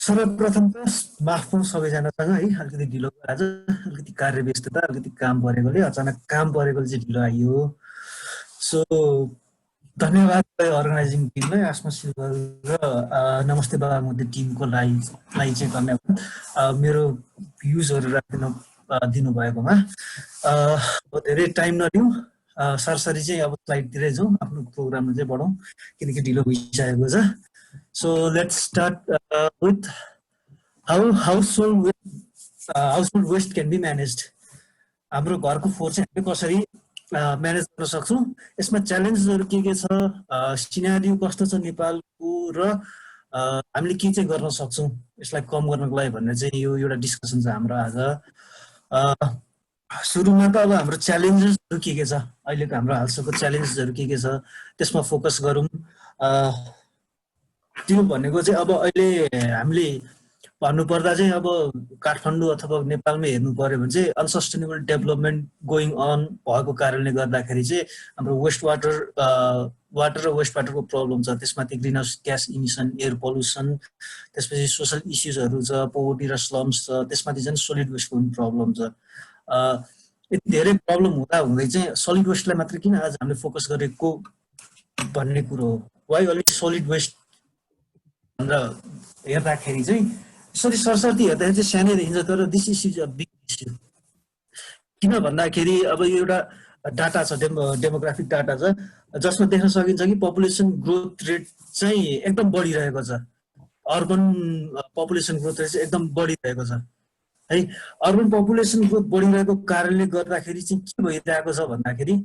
सर्वप्रथम त माफ पाउँ सबैजनासँग है, अलिकति ढिलो भयो आज, अलिकति कार्य व्यस्तता, अलिकति काम परेकोले, अचानक काम परेकोले चाहिँ ढिलो आइयो। सो धन्यवाद अर्गनाइजिङ टिमलाई, आस्मा सिल्भर र नमस्ते बागमती टिमको लागि चाहिँ धन्यवाद मेरो भ्युजहरू राखिदिनु दिनुभएकोमा। अब धेरै टाइम नलिउँ, सरसरी चाहिँ अब स्लाइडतिरै जाउँ, आफ्नो प्रोग्राममा चाहिँ बढौँ किनकि ढिलो भइसकेको छ। So let's start with how household waste can be managed. हाम्रो घरको फोहोर चाहिँ हामीले कसरी म्यानेज गर्न सक्छौँ, यसमा च्यालेन्जेसहरू के छ, सिनारियो कस्तो छ नेपालको र हामीले के चाहिँ गर्न सक्छौँ यसलाई कम गर्नको लागि भन्ने चाहिँ यो एउटा डिस्कसन छ हाम्रो आज। सुरुमा त अब हाम्रो च्यालेन्जेसहरू के छ, अहिलेको हाम्रो हालसम्मको च्यालेन्जेसहरू के छ त्यसमा फोकस गरौँ। त्यो भनेको चाहिँ अब अहिले हामीले भन्नुपर्दा चाहिँ अब काठमाडौँ अथवा नेपालमा हेर्नु पर्यो भने चाहिँ अनसस्टेनेबल डेभलपमेन्ट गोइङ अन भएको कारणले गर्दाखेरि चाहिँ हाम्रो वाटर र वेस्ट वाटरको प्रब्लम छ, त्यसमाथि green house gas emission, air pollution, त्यसपछि सोसल इस्युजहरू छ, पोभर्टी र स्लम्स छ, त्यसमाथि चाहिँ सोलिड वेस्टको पनि प्रब्लम छ। यति धेरै प्रब्लम हुँदै चाहिँ सोलिड वेस्टलाई मात्रै किन आज हामीले फोकस गरेको भन्ने कुरो हो। वाइ अलिक सोलिड वेस्ट भनेर हेर्दाखेरि चाहिँ यसरी सरसर्ती हेर्दाखेरि चाहिँ सानै देखिन्छ, तर this is a big issue. किन भन्दाखेरि अब यो एउटा डाटा छ, डेमोग्राफिक डाटा छ, जसमा देख्न सकिन्छ कि पपुलेसन ग्रोथ रेट चाहिँ एकदम बढिरहेको छ। अर्बन पपुलेसन ग्रोथ रेट चाहिँ एकदम बढिरहेको छ है। अर्बन पपुलेसन ग्रोथ बढिरहेको कारणले गर्दाखेरि चाहिँ के भइरहेको छ भन्दाखेरि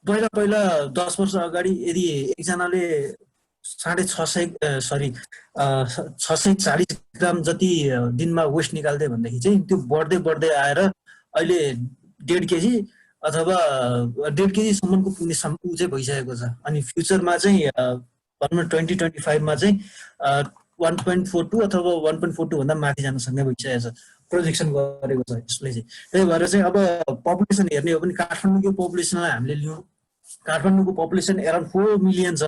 पहिला 10 वर्ष अगाडि यदि एकजनाले 640 ग्राम जति दिनमा वेस्ट निकाल्दै भन्दाखेरि चाहिँ त्यो बढ्दै आएर अहिले 1.5 केजी अथवा 1.5 केजीसम्मको पुग्ने ऊ चाहिँ भइसकेको छ। अनि फ्युचरमा चाहिँ भनौँ न 2025 मा चाहिँ 1.42 अथवा 1.42 भन्दा माथि जान सक्ने भइसकेको छ, प्रोजेक्सन गरेको छ यसले चाहिँ। त्यही भएर चाहिँ अब पपुलेसन हेर्ने हो भने काठमाडौँको पपुलेसनलाई हामीले लियौँ, काठमाडौँको पपुलेसन एराउन्ड 4 मिलियन छ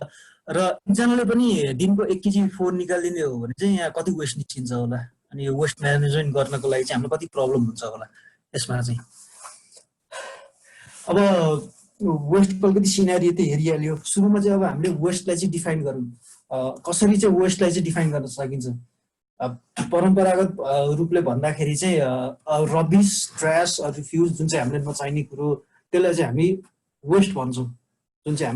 र एकजनाले पनि दिनको 1 केजी फोहोर निकालिदिने हो भने चाहिँ यहाँ कति वेस्ट निस्किन्छ होला, अनि यो वेस्ट म्यानेजमेन्ट गर्नको लागि चाहिँ हामीलाई कति प्रब्लम हुन्छ होला यसमा चाहिँ। अब वेस्टको अलिकति सिनारियो त हेरिहाल्यो। सुरुमा चाहिँ अब हामीले वेस्टलाई चाहिँ डिफाइन गरौँ, कसरी चाहिँ वेस्टलाई चाहिँ डिफाइन गर्न सकिन्छ। परम्परागत रूपले भन्दाखेरि चाहिँ रबिस, ट्र्यास, रिफ्युज जुन चाहिँ हामीले नचाहिने कुरो त्यसलाई चाहिँ हामी वेस्ट भन्छौँ, जुन चाहिँ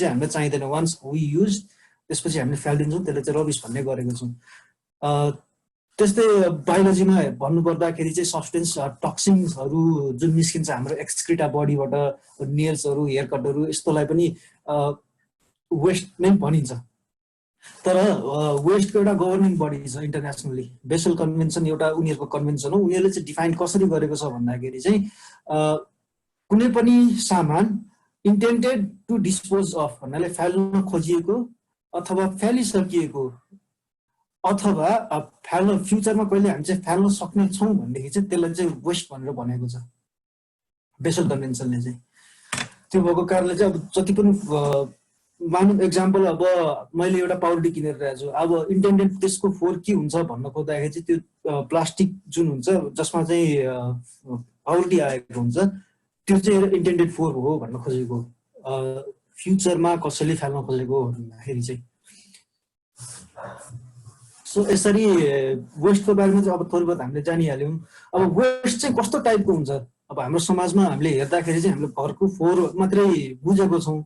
हामीले चाहिँदैन। वान्स वी युज त्यसपछि हामीले फ्यालिदिन्छौँ, त्यसले चाहिँ रबिस भन्ने गरेको छौँ। त्यस्तै बायोलोजीमा भन्नुपर्दाखेरि चाहिँ सब्सटेन्स टक्सिन्सहरू जुन निस्किन्छ हाम्रो एक्सक्रिटा बडीबाट, नेल्सहरू, हेयर कटहरू, यस्तोलाई पनि वेस्ट नै भनिन्छ। तर वेस्टको एउटा गभर्निङ बडी छ इन्टरनेसनली, बेसल कन्भेन्सन एउटा उनीहरूको कन्भेन्सन हो। उनीहरूले चाहिँ डिफाइन कसरी गरेको छ भन्दाखेरि चाहिँ कुनै पनि सामान इन्टेन्डेड टु डिस्पोज अफ भन्नाले फाल्न खोजिएको अथवा फालिसकिएको अथवा फ्युचरमा कहिले हामी चाहिँ फाल्न सक्ने छौँ भनेदेखि चाहिँ त्यसलाई चाहिँ वेस्ट भनेर भनेको छ बेसल कन्भेन्सनले चाहिँ। त्यो भएको कारणले चाहिँ अब जति पनि मानव एक्जाम्पल, अब मैले एउटा पाउरुटी किनेर ल्याएको छु, अब इन्टेन्डेड त्यसको फोहोर के हुन्छ भन्न खोज्दाखेरि चाहिँ त्यो प्लास्टिक जुन हुन्छ जसमा चाहिँ पाउरुटी आएको हुन्छ त्यो चाहिँ इन्टेन्डेड फोहोर हो भन्न खोजेको, फ्युचरमा कसैले फाल्न खोजेको भन्दाखेरि चाहिँ। सो यसरी वेस्टको बारेमा चाहिँ अब थोरै बहुत हामीले जानिहाल्यौँ। अब वेस्ट चाहिँ कस्तो टाइपको हुन्छ, अब हाम्रो समाजमा हामीले हेर्दाखेरि चाहिँ हामीले घरको फोहोर मात्रै बुझेको छौँ,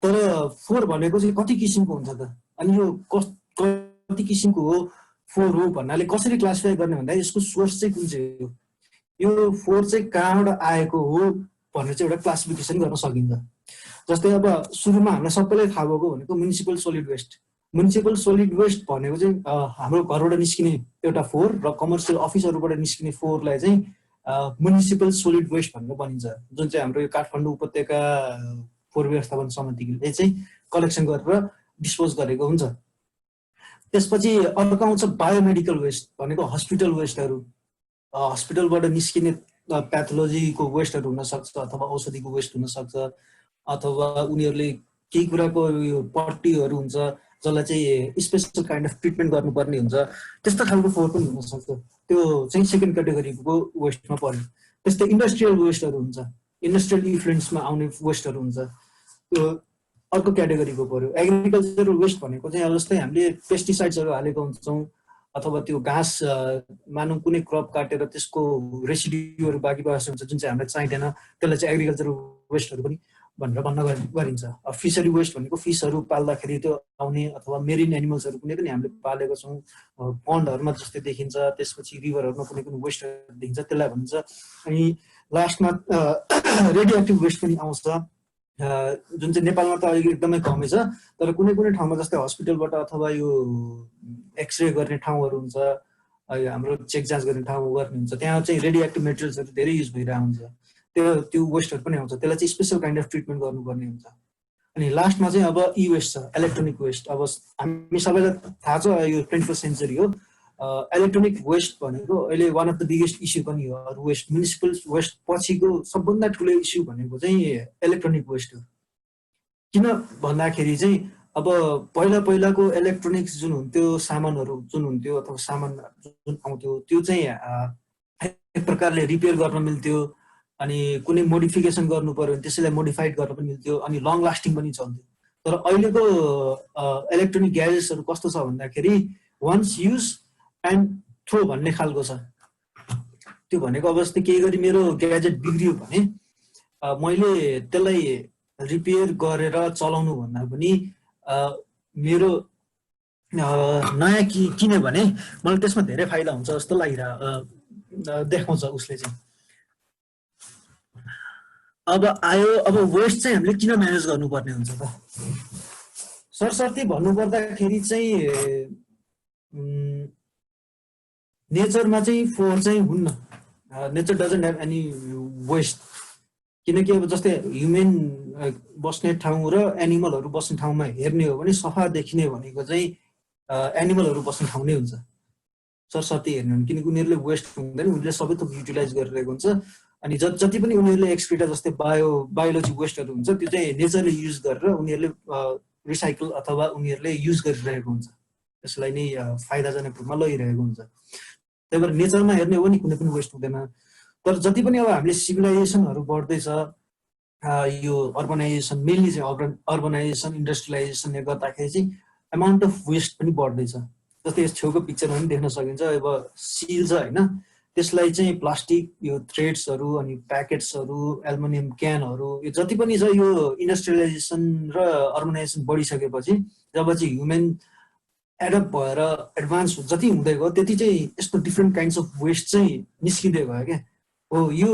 तर फोहोर भनेको चाहिँ कति किसिमको हुन्छ त, अनि यो कति किसिमको हो फोहोर हो भन्नाले कसरी क्लासिफाई गर्ने भन्दा यसको सोर्स चाहिँ कुन चाहिँ हो, यो फोहोर चाहिँ कहाँबाट आएको हो भनेर चाहिँ एउटा क्लासिफिकेसन गर्न सकिन्छ। जस्तै अब सुरुमा हामीलाई सबैलाई थाहा भएको भनेको municipal solid waste. Municipal solid waste भनेको चाहिँ हाम्रो घरबाट निस्किने एउटा फोहोर र कमर्सियल अफिसहरूबाट निस्किने फोहोरलाई चाहिँ म्युनिसिपल सोलिड वेस्ट भनेर भनिन्छ, जुन चाहिँ हाम्रो यो काठमाडौँ उपत्यका फोहोर व्यवस्थापन समितिले चाहिँ कलेक्सन गरेर डिस्पोज गरेको हुन्छ। त्यसपछि अर्को आउँछ बायोमेडिकल वेस्ट भनेको हस्पिटल वेस्टहरू, हस्पिटलबाट निस्किने प्याथोलोजीको वेस्टहरू हुनसक्छ अथवा औषधिको वेस्ट हुनसक्छ, अथवा उनीहरूले केही कुराको यो पट्टीहरू हुन्छ जसलाई चाहिँ स्पेसल काइन्ड अफ ट्रिटमेन्ट गर्नुपर्ने हुन्छ, त्यस्तो खालको फोहोर पनि हुनसक्छ, त्यो चाहिँ सेकेन्ड क्याटेगोरीको वेस्टमा पर्यो। त्यस्तै इन्डस्ट्रियल वेस्टहरू हुन्छ, इन्डस्ट्रियल इन्फ्लुएन्समा आउने वेस्टहरू हुन्छ, त्यो अर्को क्याटेगोरीको पर्यो। एग्रिकल्चरल वेस्ट भनेको चाहिँ अब जस्तै हामीले पेस्टिसाइड्सहरू हालेको हुन्छौँ अथवा त्यो घाँस मानौँ कुनै क्रप काटेर त्यसको रेसिड्युहरू बाँकी बसेको हुन्छ जुन चाहिँ हामीलाई चाहिँदैन, त्यसलाई चाहिँ एग्रिकल्चरल वेस्टहरू पनि भनेर भन्न गरिन्छ। फिसरी वेस्ट भनेको फिसहरू पाल्दाखेरि त्यो आउने अथवा मेरिन एनिमल्सहरू कुनै पनि हामीले पालेको छौँ पन्डहरूमा जस्तै देखिन्छ, त्यसपछि रिभरहरूमा कुनै पनि वेस्टहरू देखिन्छ, त्यसलाई भनिन्छ। अनि लास्टमा रेडियो एक्टिभ वेस्ट पनि आउँछ, जुन चाहिँ नेपालमा त अहिले एकदमै कमै छ, तर कुनै कुनै ठाउँमा जस्तै हस्पिटलबाट अथवा यो एक्सरे गर्ने ठाउँहरू हुन्छ, हाम्रो चेक जाँच गर्ने ठाउँ गर्ने हुन्छ, त्यहाँ चाहिँ रेडियो एक्टिभ मेटेरियल्सहरू धेरै युज भइरहेको हुन्छ, त्यो वेस्टहरू पनि आउँछ, त्यसलाई चाहिँ स्पेसल काइन्ड अफ ट्रिटमेन्ट गर्नुपर्ने हुन्छ। अनि लास्टमा चाहिँ अब ई वेस्ट छ, इलेक्ट्रोनिक वेस्ट। अब हामी सबैलाई थाहा छ यो 21st सेन्चुरी हो, इलेक्ट्रोनिक वेस्ट भनेको अहिले one of the biggest issue पनि हो। अरू वेस्ट म्युनिसिपल वेस्ट पछिको सबभन्दा ठुलो इस्यु भनेको चाहिँ इलेक्ट्रोनिक वेस्ट हो। किन भन्दाखेरि चाहिँ अब पहिलाको इलेक्ट्रोनिक्स जुन हुन्थ्यो, सामानहरू जुन हुन्थ्यो अथवा सामान जुन आउँथ्यो त्यो चाहिँ एक प्रकारले रिपेयर गर्न मिल्थ्यो, अनि कुनै मोडिफिकेसन गर्नु पर्यो भने त्यसैलाई मोडिफाइड गर्न पनि मिल्थ्यो, अनि लङ लास्टिङ पनि चल्थ्यो। तर अहिलेको इलेक्ट्रोनिक ग्याजेट्सहरू कस्तो छ भन्दाखेरि वन्स युज एन्ड थ्रो भन्ने खालको छ। त्यो भनेको अब जस्तै केही गरी मेरो ग्याजेट बिग्रियो भने मैले त्यसलाई रिपेयर गरेर चलाउनु भन्दा पनि मेरो नयाँ किन्यो भने मलाई त्यसमा धेरै फाइदा हुन्छ जस्तो देखाउँछ उसले चाहिँ। अब आयो अब वेस्ट चाहिँ हामीले किन म्यानेज गर्नुपर्ने हुन्छ त? सरसर्ती भन्नुपर्दाखेरि चाहिँ नेचरमा चाहिँ फोहोर चाहिँ हुन्न, nature doesn't have any waste. किनकि अब जस्तै ह्युमेन बस्ने ठाउँ र एनिमलहरू बस्ने ठाउँमा हेर्ने हो भने सफा देखिने भनेको चाहिँ एनिमलहरू बस्ने ठाउँ नै हुन्छ सरसर्ती हेर्ने हो भने, किनकि उनीहरूले वेस्ट हुँदैन, उनीहरूले सबै थोक युटिलाइज गरिरहेको हुन्छ। अनि जति पनि उनीहरूले एक्सक्रिटा जस्तै बायोलोजी वेस्टहरू हुन्छ त्यो चाहिँ नेचरले युज गरेर उनीहरूले रिसाइकल अथवा उनीहरूले युज गरिरहेको हुन्छ, त्यसलाई नै फाइदाजनक रूपमा लगिरहेको हुन्छ। त्यही भएर नेचरमा हेर्ने हो भने कुनै पनि वेस्ट हुँदैन। तर जति पनि अब हामीले सिभिलाइजेसनहरू बढ्दैछ, यो अर्बनाइजेसन मेनली चाहिँ अर्बनाइजेसन इन्डस्ट्रियलाइजेसनले गर्दाखेरि चाहिँ एमाउन्ट अफ वेस्ट पनि बढ्दैछ। जस्तै यस छेउको पिक्चरमा पनि देख्न सकिन्छ, अब सिल छ होइन, त्यसलाई चाहिँ प्लास्टिक यो थ्रेड्सहरू अनि प्याकेट्सहरू एल्युमिनियम क्यानहरू यो जति पनि छ यो इन्डस्ट्रियलाइजेसन र अर्बनाइजेसन बढिसकेपछि जब चाहिँ ह्युमेन एडप्ट भएर एडभान्स जति हुँदै गयो त्यति चाहिँ यस्तो डिफ्रेन्ट काइन्ड्स अफ वेस्ट चाहिँ निस्किँदै गयो क्या। हो यो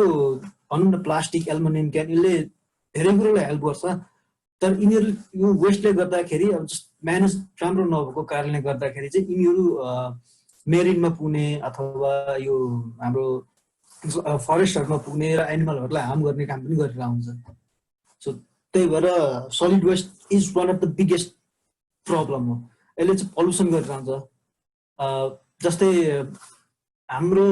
भनौँ न प्लास्टिक एल्युमिनियम क्यान यसले धेरै कुरोलाई हेल्प गर्छ, तर यिनीहरू यो वेस्टले गर्दाखेरि अब जस्ट म्यानेज राम्रो नभएको कारणले गर्दाखेरि चाहिँ यिनीहरू मेरिनमा पुग्ने अथवा यो हाम्रो फरेस्टहरूमा पुग्ने र एनिमलहरूलाई हार्म गर्ने काम पनि गरेर आउँछ। सो त्यही भएर solid waste is one of the biggest problem हो। यसले चाहिँ पल्युसन गरेर आउँछ। जस्तै हाम्रो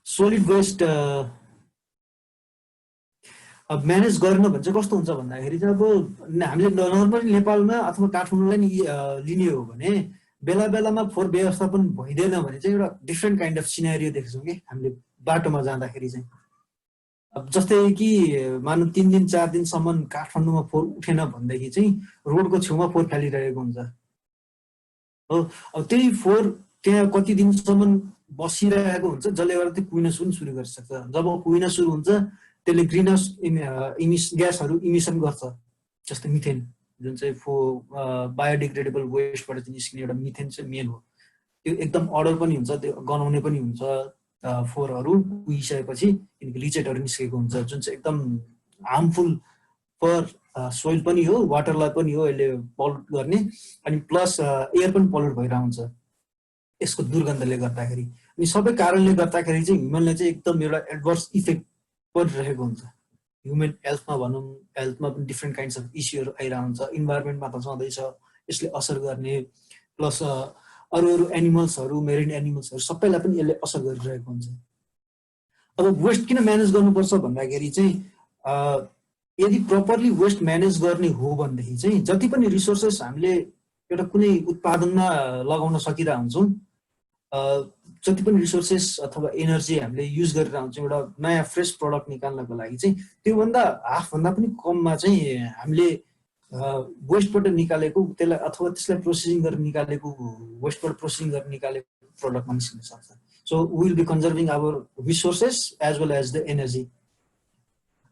सोलिड वेस्ट अब म्यानेज गर्न भने चाहिँ कस्तो हुन्छ भन्दाखेरि चाहिँ अब हामीले नर्मली नेपालमा अथवा काठमाडौँलाई लिने हो भने बेला बेलामा फोहोर व्यवस्थापन भइदिएन भने चाहिँ एउटा डिफ्रेन्ट काइन्ड अफ सिनेरियो देख्छौँ कि हामीले बाटोमा जाँदाखेरि चाहिँ। अब जस्तै कि मानौँ 3 दिन 4 दिनसम्म काठमाडौँमा फोहोर उठेन भनेदेखि चाहिँ रोडको छेउमा फोहोर फालिरहेको हुन्छ हो। अब त्यही फोहोर त्यहाँ कति दिनसम्म बसिरहेको हुन्छ जसले गर्दा त्यो कुहिन पनि सुरु गरिसक्छ। जब कुहिन सुरु हुन्छ त्यसले ग्रिन हाउस ग्यासहरू इमिसन गर्छ, जस्तै मिथेन जुन चाहिँ बायोडिग्रेडेबल वेस्टबाट चाहिँ निस्किने एउटा मिथेन चाहिँ मेन हो। त्यो एकदम अर्डर पनि हुन्छ, त्यो गनाउने पनि हुन्छ फोहोरहरू कुहिसकेपछि, किनकि लिचेटहरू निस्केको हुन्छ जुन चाहिँ एकदम हार्मफुल फर सोइल पनि हो, वाटरलाई पनि हो, यसले पल्युट गर्ने, अनि प्लस एयर पनि पल्युट भइरहेको हुन्छ यसको दुर्गन्धले गर्दाखेरि। अनि सबै कारणले गर्दाखेरि चाहिँ ह्युमनले चाहिँ एकदम एउटा एडभर्स इफेक्ट परिरहेको हुन्छ। ह्युमन हेल्थमा भनौँ, हेल्थमा पनि डिफ्रेन्ट काइन्ड्स अफ इस्युहरू आइरहेको हुन्छ, इन्भाइरोमेन्टमा त छँदैछ यसले असर गर्ने, प्लस अरू एनिमल्सहरू मेरिन एनिमल्सहरू सबैलाई पनि यसले असर गरिरहेको हुन्छ। अब वेस्ट किन म्यानेज गर्नुपर्छ भन्दाखेरि चाहिँ यदि प्रपरली वेस्ट म्यानेज गर्ने हो भनेदेखि चाहिँ जति पनि रिसोर्सेस हामीले एउटा कुनै उत्पादनमा लगाउन सकिरहेको हुन्छौँ, जति पनि रिसोर्सेस अथवा एनर्जी हामीले युज गरेर हुन्छौँ एउटा नयाँ फ्रेस प्रडक्ट निकाल्नको लागि चाहिँ त्योभन्दा हाफभन्दा पनि कममा चाहिँ हामीले वेस्टबाट निकालेको त्यसलाई अथवा त्यसलाई प्रोसेसिङ गरेर निकालेको वेस्टबाट प्रोसेसिङ गरेर निकालेको प्रडक्टमा निस्किन सक्छ। So will be conserving our resources as well as the energy,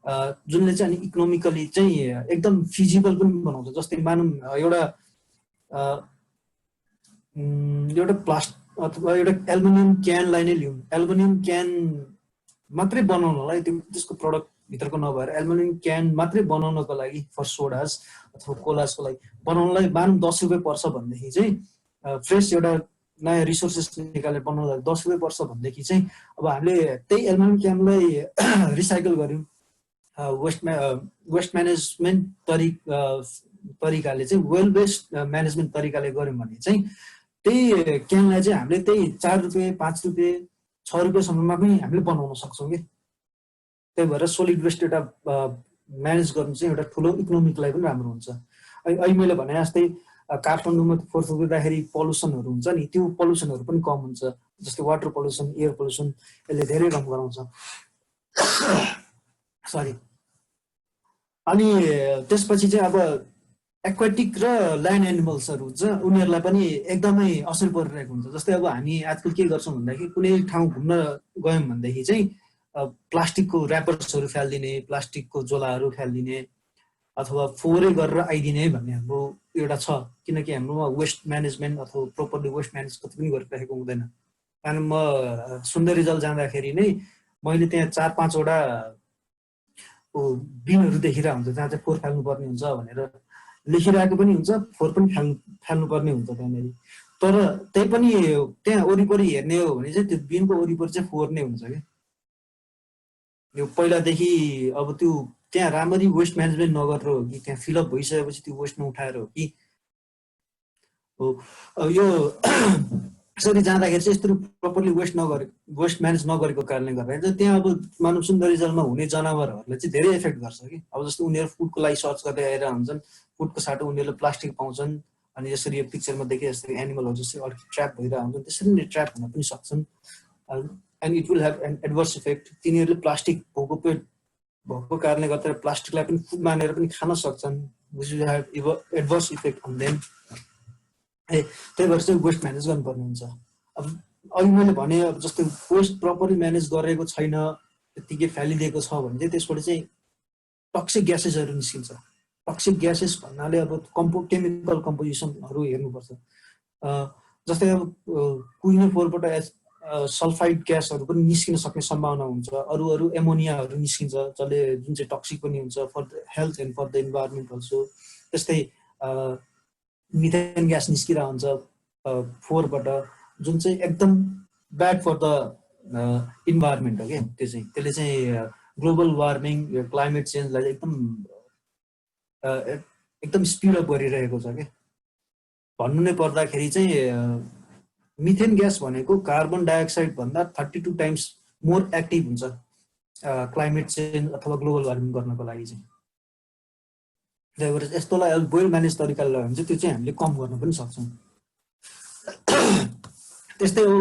जुनले चाहिँ अनि इकोनोमिकली चाहिँ एकदम फिजिबल पनि बनाउँछ। जस्तै मानौँ एउटा प्लास्टिक अथवा एउटा एल्युमिनियम क्यानलाई नै लिउँ, एल्युमिनियम क्यान मात्रै बनाउनलाई त्यसको प्रडक्ट भित्रको नभएर एल्युमिनियम क्यान मात्रै बनाउनको लागि फर सोडास अथवा कोलासको लागि बनाउनलाई मानौँ 10 रुपियाँ पर्छ भनेदेखि चाहिँ फ्रेस एउटा नयाँ रिसोर्सेस निकालेर बनाउनलाई 10 रुपियाँ पर्छ भनेदेखि चाहिँ अब हामीले त्यही एल्युमिनियम क्यानलाई रिसाइकल गऱ्यौँ वेस्ट म्यानेजमेन्ट तरिकाले चाहिँ वेल बेस्ड म्यानेजमेन्ट तरिकाले गऱ्यौँ भने चाहिँ त्यही क्यानलाई चाहिँ हामीले त्यही 4 रुपियाँ 5 रुपियाँ 6 रुपियाँसम्ममा पनि हामीले बनाउन सक्छौँ कि। त्यही भएर सोलिड वेस्ट एउटा म्यानेज गर्नु चाहिँ एउटा ठुलो इकोनोमिकलाई पनि राम्रो हुन्छ। अहिले मैले भने जस्तै काठमाडौँमा फोहोर फ्याँक्दाखेरि पल्युसनहरू हुन्छ नि, त्यो पल्युसनहरू पनि कम हुन्छ। जस्तै वाटर पल्युसन, एयर पल्युसन यसले धेरै कम गराउँछ। सरी। अनि त्यसपछि चाहिँ अब एक्वाटिक र ल्यान्ड एनिमल्सहरू हुन्छ, उनीहरूलाई पनि एकदमै असर परिरहेको हुन्छ। जस्तै अब हामी आजकल के गर्छौँ भन्दाखेरि कुनै ठाउँ घुम्न गयौँ भनेदेखि चाहिँ प्लास्टिकको ऱ्यापर्सहरू फ्यालिदिने, प्लास्टिकको झोलाहरू फ्यालिदिने अथवा फोहोरै गरेर आइदिने भन्ने हाम्रो एउटा छ। किनकि हाम्रोमा वेस्ट म्यानेजमेन्ट अथवा प्रोपरली वेस्ट म्यानेज कति पनि गरिरहेको हुँदैन। कारण म सुन्दरीजल जाँदाखेरि नै मैले त्यहाँ 4-5 वटा बिनहरू देखिरहेको हुन्छ जहाँ चाहिँ फोहोर फाल्नुपर्ने हुन्छ भनेर लेखिरहेको पनि हुन्छ, फोहोर पनि फाल्नुपर्ने हुन्छ त्यहाँनिर। तर त्यही पनि त्यहाँ वरिपरि हेर्ने हो भने चाहिँ त्यो बिनको वरिपरि चाहिँ फोहोर नै हुन्छ क्या। यो पहिलादेखि अब त्यो त्यहाँ राम्ररी वेस्ट म्यानेजमेन्ट नगरेर हो कि त्यहाँ फिलअप भइसकेपछि त्यो वेस्ट नउठाएर हो कि हो। यो यसरी जाँदाखेरि चाहिँ यस्तो प्रपरली वेस्ट म्यानेज नगरेको कारणले गर्दाखेरि चाहिँ त्यहाँ अब मानव सुन्दरीजलमा हुने जनावरहरूलाई चाहिँ धेरै इफेक्ट गर्छ कि। अब जस्तो उनीहरू फुडको लागि सर्च गर्दै आइरहेको हुन्छन्, फुडको साटो उनीहरूले प्लास्टिक पाउँछन्, अनि यसरी यो पिक्चरमा देखे जस्तै एनिमलहरू जस्तै अलिक ट्र्याप भइरहेको हुन्छन्, त्यसरी नै ट्र्याप हुन पनि सक्छन्। And it will have an adverse effect. तिनीहरूले प्लास्टिक भएको कारणले गर्दा प्लास्टिकलाई पनि फुड मानेर पनि खान सक्छन्, which will have adverse effect on them. त्यही भएर चाहिँ वेस्ट म्यानेज गर्नुपर्ने हुन्छ। अब अहिले मैले भने अब जस्तै वेस्ट प्रपरली म्यानेज गरेको छैन, त्यतिकै फ्यालिदिएको छ भने चाहिँ त्यसबाट चाहिँ टक्सिक ग्यासेसहरू निस्किन्छ। टक्सिक ग्यासेस भन्नाले अब केमिकल कम्पोजिसनहरू हेर्नुपर्छ। जस्तै अब कुहिने फोहोरबाट सल्फाइड ग्यासहरू पनि निस्किन सक्ने सम्भावना हुन्छ। अरू एमोनियाहरू निस्किन्छ जसले जुन चाहिँ टक्सिक पनि हुन्छ for the health and for the environment also. त्यस्तै मिथेन ग्यास निस्किरहेको हुन्छ फोहोरबाट, जुन चाहिँ एकदम ब्याड फर द इन्भाइरोमेन्ट हो क्या। त्यसले चाहिँ ग्लोबल वार्मिङ, क्लाइमेट चेन्जलाई एकदम स्पिड अप गरिरहेको छ क्या। भन्नु नै पर्दाखेरि चाहिँ मिथेन ग्यास भनेको कार्बन डाइअक्साइड भन्दा 32 टाइम्स मोर एक्टिभ हुन्छ क्लाइमेट चेन्ज अथवा ग्लोबल वार्मिङ गर्नको लागि चाहिँ। त्यही भएर यस्तोलाई वेल म्यानेज तरिकाले लगायो भने चाहिँ त्यो चाहिँ हामीले कम गर्न पनि सक्छौँ। त्यस्तै हो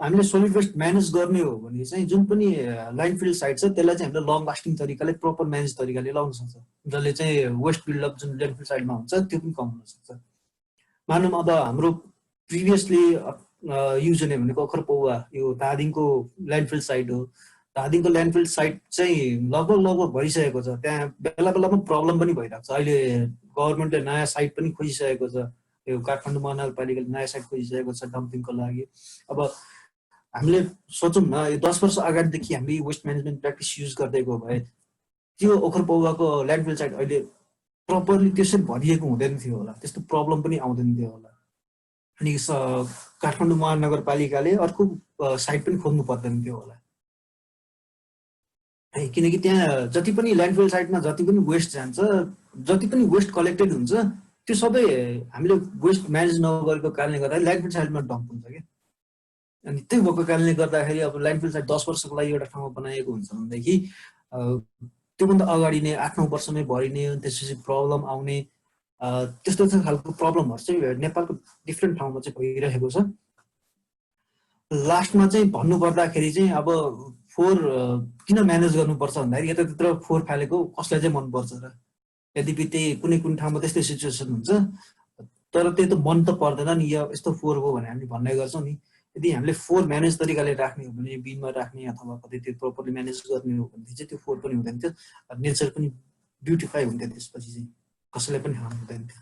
हामीले सोलिड वेस्ट म्यानेज गर्ने हो भने चाहिँ जुन पनि ल्यान्डफिल साइट छ त्यसलाई चाहिँ हामीले लङ लास्टिङ तरिकाले प्रपर म्यानेज तरिकाले लगाउन सक्छ, जसले चाहिँ वेस्ट बिल्डअप जुन ल्यान्डफिल साइडमा हुन्छ त्यो पनि कम हुन सक्छ। मानौँ अब हाम्रो प्रिभियसली युज हुने भनेको ओखरपौवा यो धादिङको ल्यान्डफिल साइट हो। धादिङको ल्यान्डफिल साइट चाहिँ लगभग भइसकेको छ, त्यहाँ बेला बेलामा प्रब्लम पनि भइरहेको छ। अहिले गभर्मेन्टले नयाँ साइट पनि खोजिसकेको छ, यो काठमाडौँ महानगरपालिकाले नयाँ साइट खोजिसकेको छ डम्पिङको लागि। अब हामीले सोचौँ न, यो 10 वर्ष अगाडिदेखि हामीले वेस्ट म्यानेजमेन्ट प्र्याक्टिस युज गर्दै गयो भए त्यो ओखरपौवाको ल्यान्डफिल साइट अहिले प्रपरली त्यसरी भरिएको हुँदैन थियो होला, त्यस्तो प्रब्लम पनि आउँदैन थियो होला। अनि काठमाडौँ महानगरपालिकाले अर्को साइट पनि खोज्नु पर्दैन थियो होला है। किनकि त्यहाँ जति पनि ल्यान्डफिल साइटमा जति पनि वेस्ट जान्छ, जति पनि वेस्ट कलेक्टेड हुन्छ, त्यो सबै हामीले वेस्ट म्यानेज नगरेको कारणले गर्दा ल्यान्डफिल साइटमा डम्प हुन्छ क्या। अनि त्यही भएको कारणले गर्दाखेरि अब ल्यान्डफिल साइट 10 वर्षको लागि एउटा ठाउँमा बनाएको हुन्छ भनेदेखि त्योभन्दा अगाडि नै 8-9 वर्षमै भरिने त्यसपछि प्रब्लम आउने त्यस्तो खालको प्रब्लमहरू चाहिँ नेपालको डिफ्रेन्ट ठाउँमा चाहिँ भइरहेको छ। लास्टमा चाहिँ भन्नुपर्दाखेरि चाहिँ अब फोहोर किन म्यानेज गर्नुपर्छ भन्दाखेरि यतातिर फोहोर फालेको कसलाई चाहिँ मनपर्छ र यद्यपि त्यही कुनै कुनै ठाउँमा त्यस्तै सिचुएसन हुन्छ तर त्यो त मन त पर्दैन नि यो यस्तो फोहोर हो भने हामी भन्ने गर्छौँ नि। यदि हामीले फोहोर म्यानेज तरिकाले राख्ने हो भने बिनमा राख्ने अथवा कतै त्यो प्रोपरली म्यानेज गर्ने हो भने चाहिँ त्यो फोहोर पनि हुँदैन थियो, नेचर पनि ब्युटिफाई हुन्थ्यो, त्यसपछि चाहिँ कसैलाई पनि हार्म हुँदैन थियो।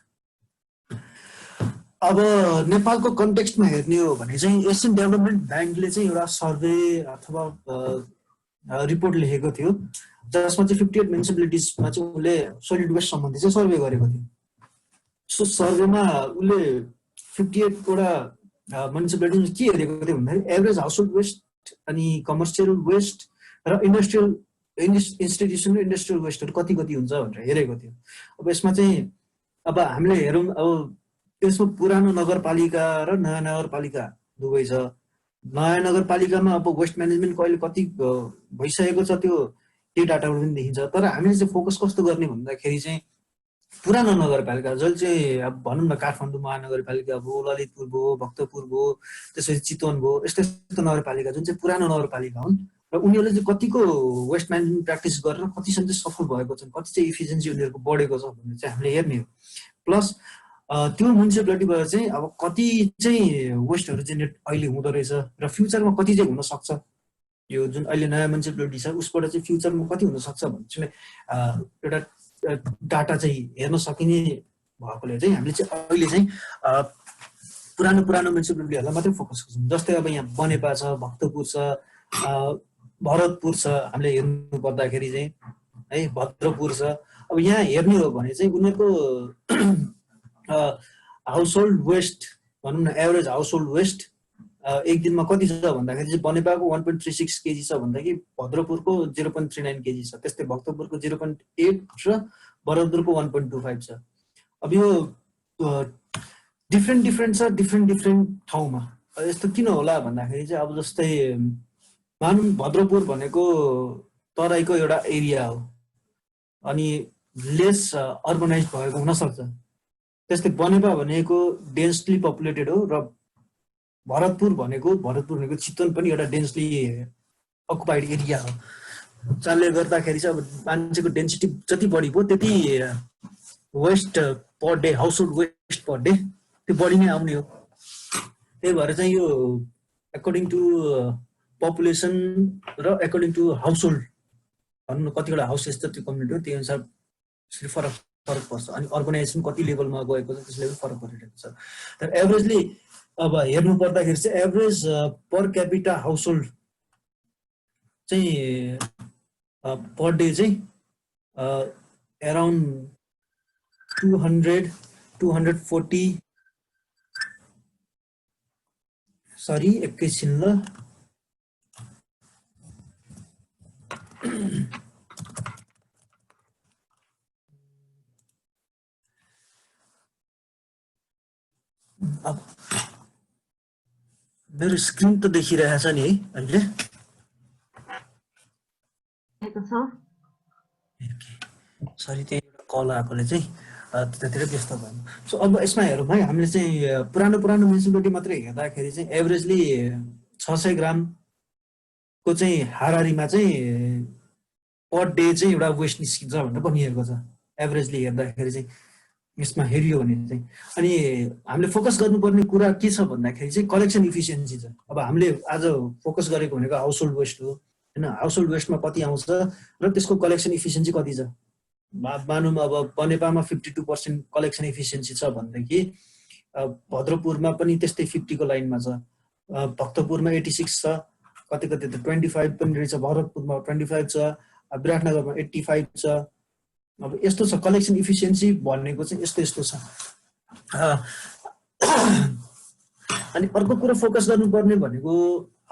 अब नेपालको कन्टेक्स्टमा हेर्ने हो भने चाहिँ एसियन डेभलपमेन्ट ब्याङ्कले चाहिँ एउटा सर्वे अथवा रिपोर्ट लेखेको थियो जसमा चाहिँ 58 म्युनिसिपालिटिजमा चाहिँ उसले सोलिड वेस्ट सम्बन्धी चाहिँ सर्वे गरेको थियो। सो सर्वेमा उसले 58 वटा म्युनिसिपालिटिजमा के हेरेको थियो भन्दाखेरि एभरेज हाउसहोल्ड वेस्ट अनि कमर्सियल वेस्ट र इन्डस्ट्रियल इन्स्टिट्युसन र इन्डस्ट्रियल वेस्टहरू कति कति हुन्छ भनेर हेरेको थियो। अब यसमा चाहिँ अब हामीले हेरौँ अब त्यसमा पुरानो नगरपालिका र नयाँ नगरपालिका दुवै छ। नयाँ नगरपालिकामा अब वेस्ट म्यानेजमेन्ट कहिले कति भइसकेको छ त्यो डाटाबाट पनि देखिन्छ। तर हामीले चाहिँ फोकस कस्तो गर्ने भन्दाखेरि चाहिँ पुरानो नगरपालिका जसले चाहिँ अब भनौँ न काठमाडौँ महानगरपालिका भयो, ललितपुर भयो, भक्तपुर भयो, त्यसपछि चितवन भयो, यस्तो यस्तो नगरपालिका जुन चाहिँ पुरानो नगरपालिका हुन् र उनीहरूले चाहिँ कतिको वेस्ट म्यानेजमेन्ट प्र्याक्टिस गरेर कतिसम्म चाहिँ सफल भएको छन्, कति चाहिँ इफिसियन्सी उनीहरूको बढेको छ भन्ने चाहिँ हामीले हेर्ने हो। प्लस त्यो म्युनिसिपालिटीबाट चाहिँ अब कति चाहिँ वेस्टहरू जेनेरेट अहिले हुँदो रहेछ र फ्युचरमा कति चाहिँ हुनसक्छ, यो जुन अहिले नयाँ म्युनिसिपालिटी छ उसबाट चाहिँ फ्युचरमा कति हुनसक्छ भन्ने चाहिँ एउटा डाटा चाहिँ हेर्न सकिने भएकोले चाहिँ हामीले चाहिँ अहिले चाहिँ पुरानो म्युनिसिपालिटीहरूलाई मात्रै फोकस गर्छौँ। जस्तै अब यहाँ बनेपा छ, भक्तपुर छ, भरतपुर छ, हामीले हेर्नु पर्दाखेरि चाहिँ है भद्रपुर छ। अब यहाँ हेर्ने हो भने चाहिँ उनीहरूको हाउसहोल्ड वेस्ट भनौँ न एभरेज हाउसहोल्ड वेस्ट एक दिनमा कति छ भन्दाखेरि चाहिँ बनेपाको 1.36 केजी छ भन्दाखेरि भद्रपुरको 0.39 केजी छ, त्यस्तै भक्तपुरको 0.8 र भरतपुरको 1.25 छ। अब यो डिफ्रेन्ट छ डिफ्रेन्ट ठाउँमा। यस्तो किन होला भन्दाखेरि चाहिँ अब जस्तै मानौँ भद्रपुर भनेको तराईको एउटा एरिया हो अनि लेस अर्बनाइज भएको हुनसक्छ, त्यस्तै बनेपा भनेको डेन्सली पपुलेटेड हो र भरतपुर भनेको चितवन पनि एउटा डेन्सली अकुपाइड एरिया हो। जसले गर्दाखेरि चाहिँ अब मान्छेको डेन्सिटी जति बढी भयो त्यति waste per day household waste per day त्यो बढी नै आउने हो। त्यही भएर चाहिँ यो एकोर्डिङ टु पपुलेसन र एकोर्डिङ टु हाउसहोल्ड भनौँ न कतिवटा हाउसेस छ त्यो कम्युनिटी हो, त्यही अनुसार फरक पर्छ। अनि अर्गनाइजेसन कति लेभलमा गएको छ त्यसले पनि फरक परिरहेको छ। तर एभरेजली अब हेर्नु पर्दाखेरि चाहिँ एभरेज पर क्यापिटा हाउसहोल्ड चाहिँ पर डे चाहिँ अराउन्ड 240 सरी एकैछिन ल अब मेरो स्क्रिन त देखिरहेछ नि है अहिले सरी त्यही एउटा कल आएकोले चाहिँ त्यतातिर व्यस्त भयो। सो अब यसमा हेरौँ है, हामीले चाहिँ पुरानो म्युनिसिपालिटी मात्रै हेर्दाखेरि चाहिँ एभरेजली 600 ग्रामको चाहिँ हाराहारीमा चाहिँ पर डे चाहिँ एउटा वेस्ट निस्किन्छ भनेर भनिएको छ एभरेजली हेर्दाखेरि चाहिँ यसमा हेरियो भने चाहिँ। अनि हामीले फोकस गर्नुपर्ने कुरा के छ भन्दाखेरि चाहिँ कलेक्सन इफिसियन्सी छ। अब हामीले आज फोकस गरेको भनेको हाउसहोल्ड वेस्ट हो होइन, हाउसहोल्ड वेस्टमा कति आउँछ र त्यसको कलेक्सन इफिसियन्सी कति छ। मानौँ अब बनेपामा 52% कलेक्सन इफिसियन्सी छ भनेदेखि भद्रपुरमा पनि त्यस्तै 50 को लाइनमा छ, भक्तपुरमा 86 छ, कति त 25 पनि रहेछ, भरतपुरमा 25 छ, विराटनगरमा 85 छ। अब यस्तो छ कलेक्सन इफिसियन्सी भनेको चाहिँ यस्तो छ। अनि अर्को कुरा फोकस गर्नुपर्ने भनेको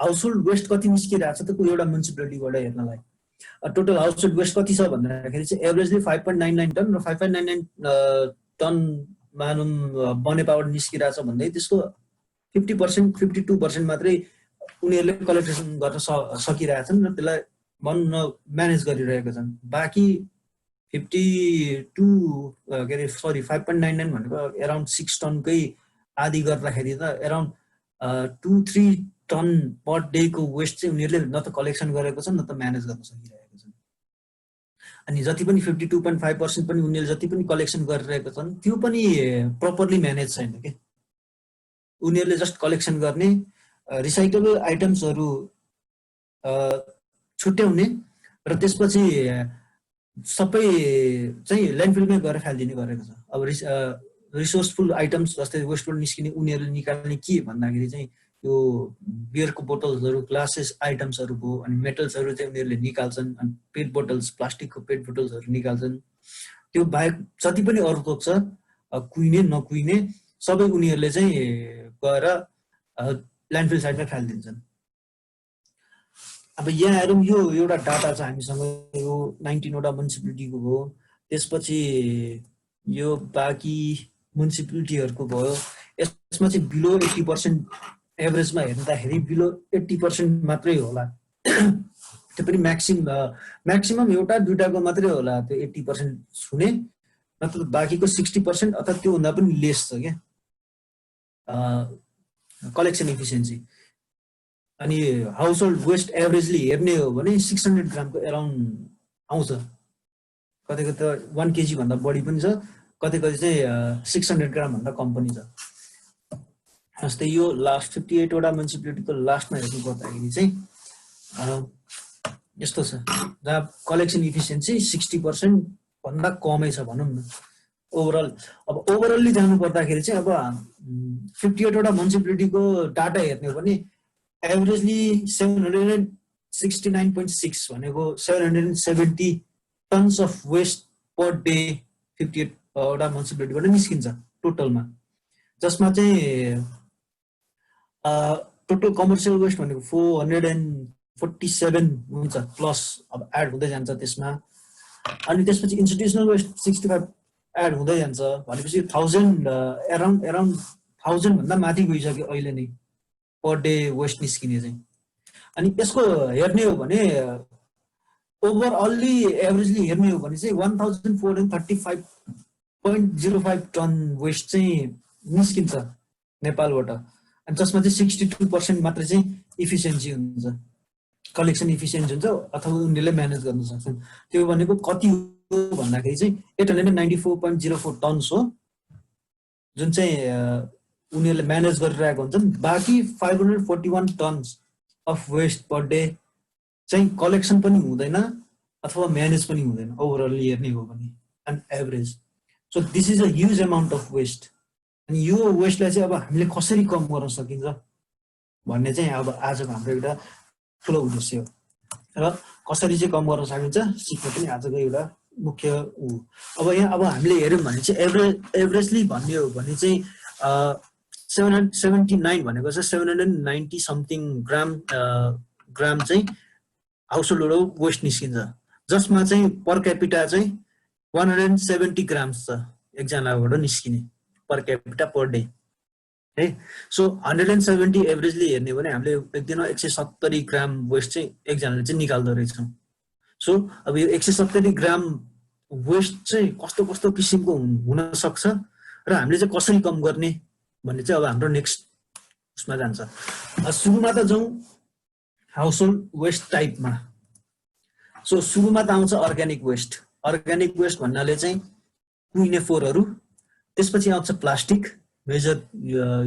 हाउसहोल्ड वेस्ट कति निस्किरहेको छ त कुनै एउटा म्युनिसिपालिटीबाट हेर्नलाई। टोटल हाउसहोल्ड वेस्ट कति छ भन्दाखेरि चाहिँ एभरेजली 5.99 टन र 5.99 टन मानौँ बनेपाबाट निस्किरहेछ भन्दै त्यसको 50% 52% मात्रै उनीहरूले कलेक्सन गर्न सकिरहेछन् र त्यसलाई म्यानेज गरिरहेका छन्। बाँकी 52 के अरे सरी 5.99 भनेको एराउन्ड 6 टनकै आदि गर्दाखेरि त एराउन्ड 2-3 टन पर डेको वेस्ट चाहिँ उनीहरूले न त कलेक्सन गरेको छन् न त म्यानेज गर्न सकिरहेको छन्। अनि जति पनि 52.5% पनि उनीहरूले जति पनि कलेक्सन गरिरहेका छन् त्यो पनि प्रपरली म्यानेज छैन के। उनीहरूले जस्ट कलेक्सन गर्ने, रिसाइक्लेबल आइटम्सहरू छुट्याउने र त्यसपछि सबै चाहिँ ल्यान्डफिलमै गएर फालिदिने गरेको छ। अब रिसोर्सफुल आइटम्स जस्तै वेस्टबाट निस्किने उनीहरूले निकाल्ने के भन्दाखेरि चाहिँ यो बियरको बोटल्सहरू, ग्लासेस आइटम्सहरू भयो, अनि मेटल्सहरू चाहिँ उनीहरूले निकाल्छन्, अनि पेट बोटल्स, प्लास्टिकको पेट बोटल्सहरू निकाल्छन्। त्यो बाहेक जति पनि अरू थोक छ कुहिने नकुहिने सबै उनीहरूले चाहिँ गएर ल्यान्डफिल साइडमा फालिदिन्छन्। अब यहाँ हेरौँ, यो एउटा डाटा छ हामीसँग, यो 19 वटा म्युनिसिपालिटीको हो। त्यसपछि यो बाँकी म्युनिसिपालिटीहरूको भयो। यसमा चाहिँ बिलो 80% एभरेजमा हेर्दाखेरि बिलो 80% मात्रै होला। त्यो पनि म्याक्सिमम एउटा दुइटाको मात्रै होला त्यो 80% छुने, नत्र बाँकीको 60% अथवा त्योभन्दा पनि लेस छ क्या कलेक्सन इफिसियन्सी। अनि हाउस होल्ड वेस्ट एभरेजली हेर्ने हो भने 600 ग्रामको एराउन्ड आउँछ। कतै कतै 1 kg भन्दा बढी पनि छ, कतै कतै चाहिँ 600 ग्राम भन्दा कम पनि छ। जस्तै यो लास्ट 58 वटा म्युनिसिपालिटीको लास्टमा हेर्नु पर्दाखेरि चाहिँ यस्तो छ, जहाँ कलेक्सन इफिसियन्सी 60% भन्दा कमै छ भनौँ न ओभरअल। अब ओभरअल्ली जानु पर्दाखेरि चाहिँ अब 58 वटा म्युनिसिपालिटीको डाटा हेर्ने हो भने एभरेजली 769.6 भनेको 770 tons of waste per day 58 वटा म्युनिसिपालिटीबाट निस्किन्छ टोटलमा, जसमा चाहिँ टोटल कमर्सियल वेस्ट भनेको 447 हुन्छ प्लस अब एड हुँदै जान्छ त्यसमा। अनि त्यसपछि इन्स्टिट्युसनल वेस्ट 65 एड हुँदै जान्छ भनेपछि 1000 एराउन्ड 1000 भन्दा माथि गइसक्यो अहिले नै पर डे वेस्ट निस्किने चाहिँ। अनि यसको हेर्ने हो भने ओभरअल्ली एभरेजली हेर्ने हो भने चाहिँ 1435.05 टन वेस्ट चाहिँ निस्किन्छ नेपालबाट, अनि जसमा चाहिँ 62% मात्र चाहिँ इफिसियन्सी हुन्छ, कलेक्सन इफिसियन्सी हुन्छ अथवा उनीहरूले म्यानेज गर्न सक्छन्। त्यो भनेको कति हो भन्दाखेरि चाहिँ 894.04 टन्स हो, जुन चाहिँ उनीहरूले म्यानेज गरिरहेको हुन्छन्। बाँकी 541 tons of waste per day चाहिँ कलेक्सन पनि हुँदैन अथवा म्यानेज पनि हुँदैन ओभरअल हेर्ने हो भने and average. So this is a huge amount of waste. अनि यो वेस्टलाई चाहिँ अब हामीले कसरी कम गर्न सकिन्छ भन्ने चाहिँ अब आजको हाम्रो एउटा ठुलो उद्देश्य हो, र कसरी चाहिँ कम गर्न सकिन्छ सिक्ने पनि आजको एउटा मुख्य अब यहाँ अब हामीले हेऱ्यौँ भने चाहिँ एभरेजली भन्ने हो भने चाहिँ 779 भनेको चाहिँ 790 समथिङ ग्राम चाहिँ हाउस होल्ड वेस्ट निस्किन्छ, जसमा चाहिँ पर क्यापिटा चाहिँ 170 ग्राम्स छ एकजनाबाट निस्किने पर क्यापिटा पर डे है। सो 170 एभरेजली हेर्ने भने हामीले एक दिनमा 170 ग्राम वेस्ट चाहिँ एकजनाले चाहिँ निकाल्दो रहेछौँ। सो अब यो 170 ग्राम वेस्ट चाहिँ कस्तो कस्तो किसिमको हुन सक्छ र हामीले चाहिँ कसरी कम गर्ने भन्ने चाहिँ अब हाम्रो नेक्स्ट उसमा जान्छ। सुरुमा त जाउँ हाउस होल्ड वेस्ट टाइपमा। सो सुरुमा त आउँछ अर्ग्यानिक वेस्ट। अर्ग्यानिक वेस्ट भन्नाले चाहिँ कुहिने फोहोरहरू, त्यसपछि आउँछ प्लास्टिक, मेजर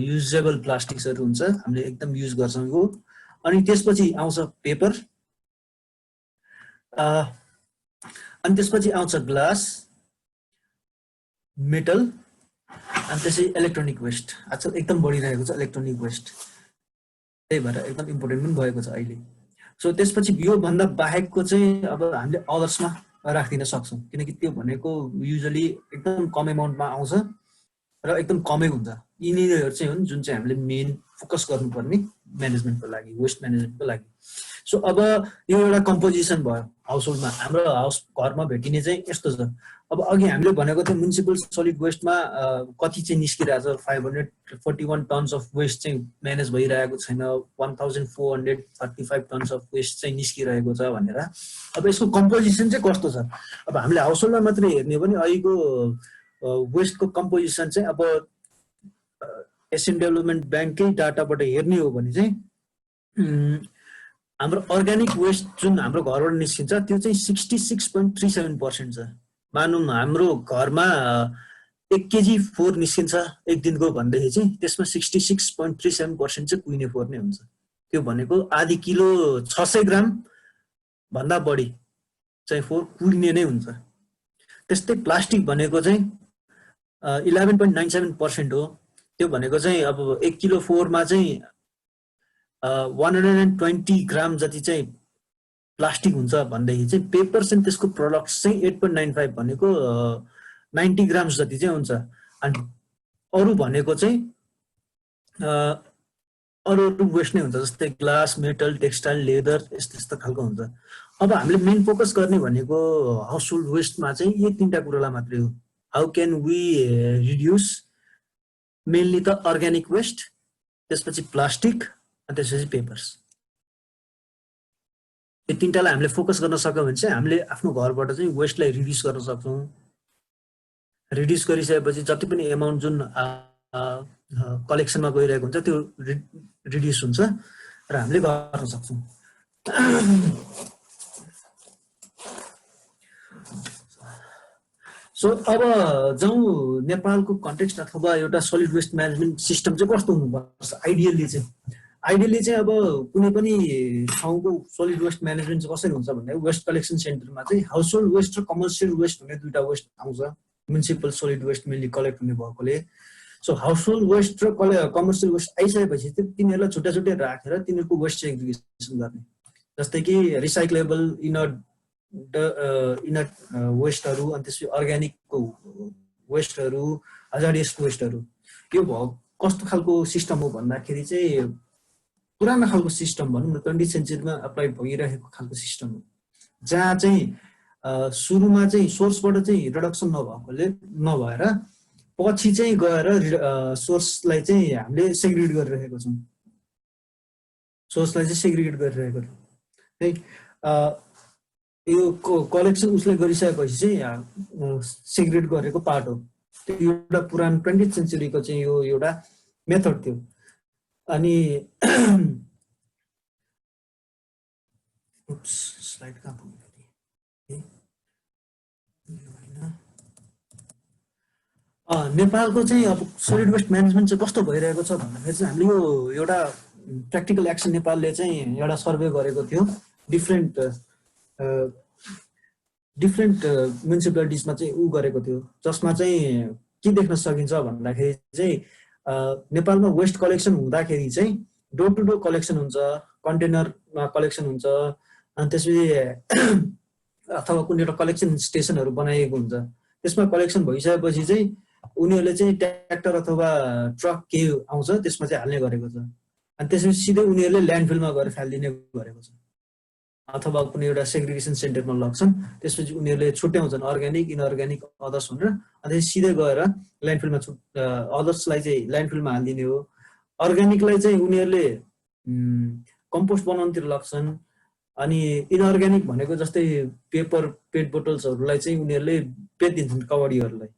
युजेबल प्लास्टिक्सहरू हुन्छ हामीले एकदम युज गर्छौँ यो। अनि त्यसपछि आउँछ पेपर, अनि त्यसपछि आउँछ ग्लास, मेटल, अनि त्यसपछि इलेक्ट्रोनिक वेस्ट। आजकल एकदम बढिरहेको छ इलेक्ट्रोनिक वेस्ट, त्यही भएर एकदम इम्पोर्टेन्ट पनि भएको छ अहिले। सो त्यसपछि यो भन्दा बाहेकको चाहिँ अब हामीले अदर्समा राखिदिन सक्छौँ, किनकि त्यो भनेको युजली एकदम कम एमाउन्टमा आउँछ र एकदम कमै हुन्छ। यिनीहरू चाहिँ हुन् जुन चाहिँ हामीले मेन फोकस गर्नुपर्ने म्यानेजमेन्टको लागि, वेस्ट म्यानेजमेन्टको लागि। सो अब यो एउटा कम्पोजिसन भयो हाउस होल्डमा, हाम्रो घरमा भेटिने चाहिँ यस्तो छ। अब अघि हामीले भनेको थियो म्युनिसिपल सलिड वेस्टमा कति चाहिँ निस्किरहेको छ, 541 टन्स अफ वेस्ट चाहिँ म्यानेज भइरहेको छैन, 1435 टन्स अफ वेस्ट चाहिँ निस्किरहेको छ भनेर। अब यसको कम्पोजिसन चाहिँ कस्तो छ, अब हामीले हाउस होल्डमा मात्रै हेर्ने हो भने अहिलेको वेस्टको कम्पोजिसन चाहिँ अब एसियन डेभलपमेन्ट ब्याङ्ककै डाटाबाट हेर्ने हो भने चाहिँ हाम्रो अर्ग्यानिक वेस्ट जुन हाम्रो घरबाट निस्किन्छ त्यो चाहिँ 66.37% छ। मानौँ हाम्रो घरमा 1 केजी फोहोर निस्किन्छ एक दिनको भनेदेखि चाहिँ त्यसमा 66.37% चाहिँ कुहिने फोहोर नै हुन्छ। त्यो भनेको आधी किलो 600 ग्राम भन्दा बढी चाहिँ फोहोर कुहिने नै हुन्छ। त्यस्तै प्लास्टिक भनेको चाहिँ 11.97% हो। त्यो भनेको चाहिँ अब 1 किलो फोहोरमा चाहिँ 120 ग्राम जति चाहिँ प्लास्टिक हुन्छ भनेदेखि चाहिँ पेपर्स एन्ड त्यसको प्रडक्ट्स चाहिँ 8.95 भनेको 90 ग्राम्स जति चाहिँ हुन्छ। अनि अरू भनेको चाहिँ अरू वेस्ट नै हुन्छ, जस्तै ग्लास, मेटल, टेक्सटाइल, लेदर यस्तो यस्तो खालको हुन्छ। अब हामीले मेन फोकस गर्ने भनेको हाउस होल्ड वेस्टमा चाहिँ यो 3टा कुरालाई मात्रै हो। How can we reduce, mainly त अर्ग्यानिक वेस्ट, त्यसपछि प्लास्टिक अनि त्यसपछि पेपर्स। यो 3टालाई हामीले फोकस गर्न सक्यौँ भने चाहिँ हामीले आफ्नो घरबाट चाहिँ वेस्टलाई रिड्युस गर्न सक्छौँ। रिड्युस गरिसकेपछि जति पनि एमाउन्ट जुन कलेक्सनमा गइरहेको हुन्छ त्यो रिड्युस हुन्छ र हामीले गर्न सक्छौँ। सो अब जाउँ नेपालको कन्टेक्स्ट अथवा एउटा सलिड वेस्ट म्यानेजमेन्ट सिस्टम चाहिँ कस्तो हुनुपर्छ आइडियली चाहिँ अब कुनै पनि ठाउँको सलिड वेस्ट म्यानेजमेन्ट चाहिँ कसरी हुन्छ भन्दा वेस्ट कलेक्सन सेन्टरमा चाहिँ हाउस होल्ड वेस्ट र कमर्सियल वेस्ट हुने 2टा वेस्ट आउँछ। Municipal solid waste mainly collect हुने भएकोले सो हाउस होल्ड वेस्ट र कमर्सियल वेस्ट आइसकेपछि चाहिँ तिनीहरूलाई छुट्टा छुट्टै राखेर तिनीहरूको वेस्ट सेग्रिगेसन गर्ने, जस्तै कि रिसाइक्लेबल इनर्ट वेस्टहरू अनि त्यसपछि अर्ग्यानिकको वेस्टहरू, हजार्डियस वेस्टहरू। यो कस्तो खालको सिस्टम हो भन्दाखेरि चाहिँ पुरानो खालको सिस्टम भनौँ न, 20th सेन्चुरीमा अप्लाई भइरहेको खालको सिस्टम हो, जहाँ चाहिँ सुरुमा चाहिँ सोर्सबाट चाहिँ रिडक्सन नभएर पछि चाहिँ गएर सोर्सलाई चाहिँ हामीले सेग्रिगेट गरिरहेको छौँ। सोर्सलाई चाहिँ सेग्रिगेट गरिरहेको है। यो कलेक्सन उसले गरिसकेपछि चाहिँ सेग्रिगेट गरेको पार्ट हो। त्यो एउटा पुरानो 20th सेन्चुरीको चाहिँ यो एउटा मेथड थियो। अनि स्लाइड कहाँ पुग्यो? नेपालको चाहिँ अब सलिड वेस्ट म्यानेजमेन्ट चाहिँ कस्तो भइरहेको छ भन्दाखेरि चाहिँ हामीले यो एउटा प्र्याक्टिकल एक्सन नेपालले चाहिँ एउटा सर्वे गरेको थियो डिफ्रेन्ट म्युनिसिपालिटिजमा चाहिँ गरेको थियो, जसमा चाहिँ के देख्न सकिन्छ भन्दाखेरि चाहिँ नेपालमा वेस्ट कलेक्सन हुँदाखेरि चाहिँ डोर टु डोर कलेक्सन हुन्छ, कन्टेनरमा कलेक्सन हुन्छ, अनि त्यसपछि अथवा कुनै एउटा कलेक्सन स्टेसनहरू बनाइएको हुन्छ। त्यसमा कलेक्सन भइसकेपछि चाहिँ उनीहरूले चाहिँ ट्र्याक्टर अथवा ट्रक के आउँछ त्यसमा चाहिँ हाल्ने गरेको छ। अनि त्यसपछि सिधै उनीहरूले ल्यान्डफिलमा गएर फालिदिने गरेको छ, अथवा कुनै एउटा सेग्रिगेसन सेन्टरमा लग्छन्। त्यसपछि उनीहरूले छुट्याउँछन् अर्ग्यानिक, इनअर्ग्यानिक, अदर्स भनेर। अनि सिधै गएर ल्यान्डफिलमा अदर्सलाई चाहिँ ल्यान्डफिलमा हालिदिने हो। अर्ग्यानिकलाई चाहिँ उनीहरूले कम्पोस्ट बनाउनुतिर लाग्छन्। अनि इनअर्ग्यानिक भनेको जस्तै पेपर, पेट बोटल्सहरूलाई चाहिँ उनीहरूले बेचिदिन्छन् कबाडीहरूलाई।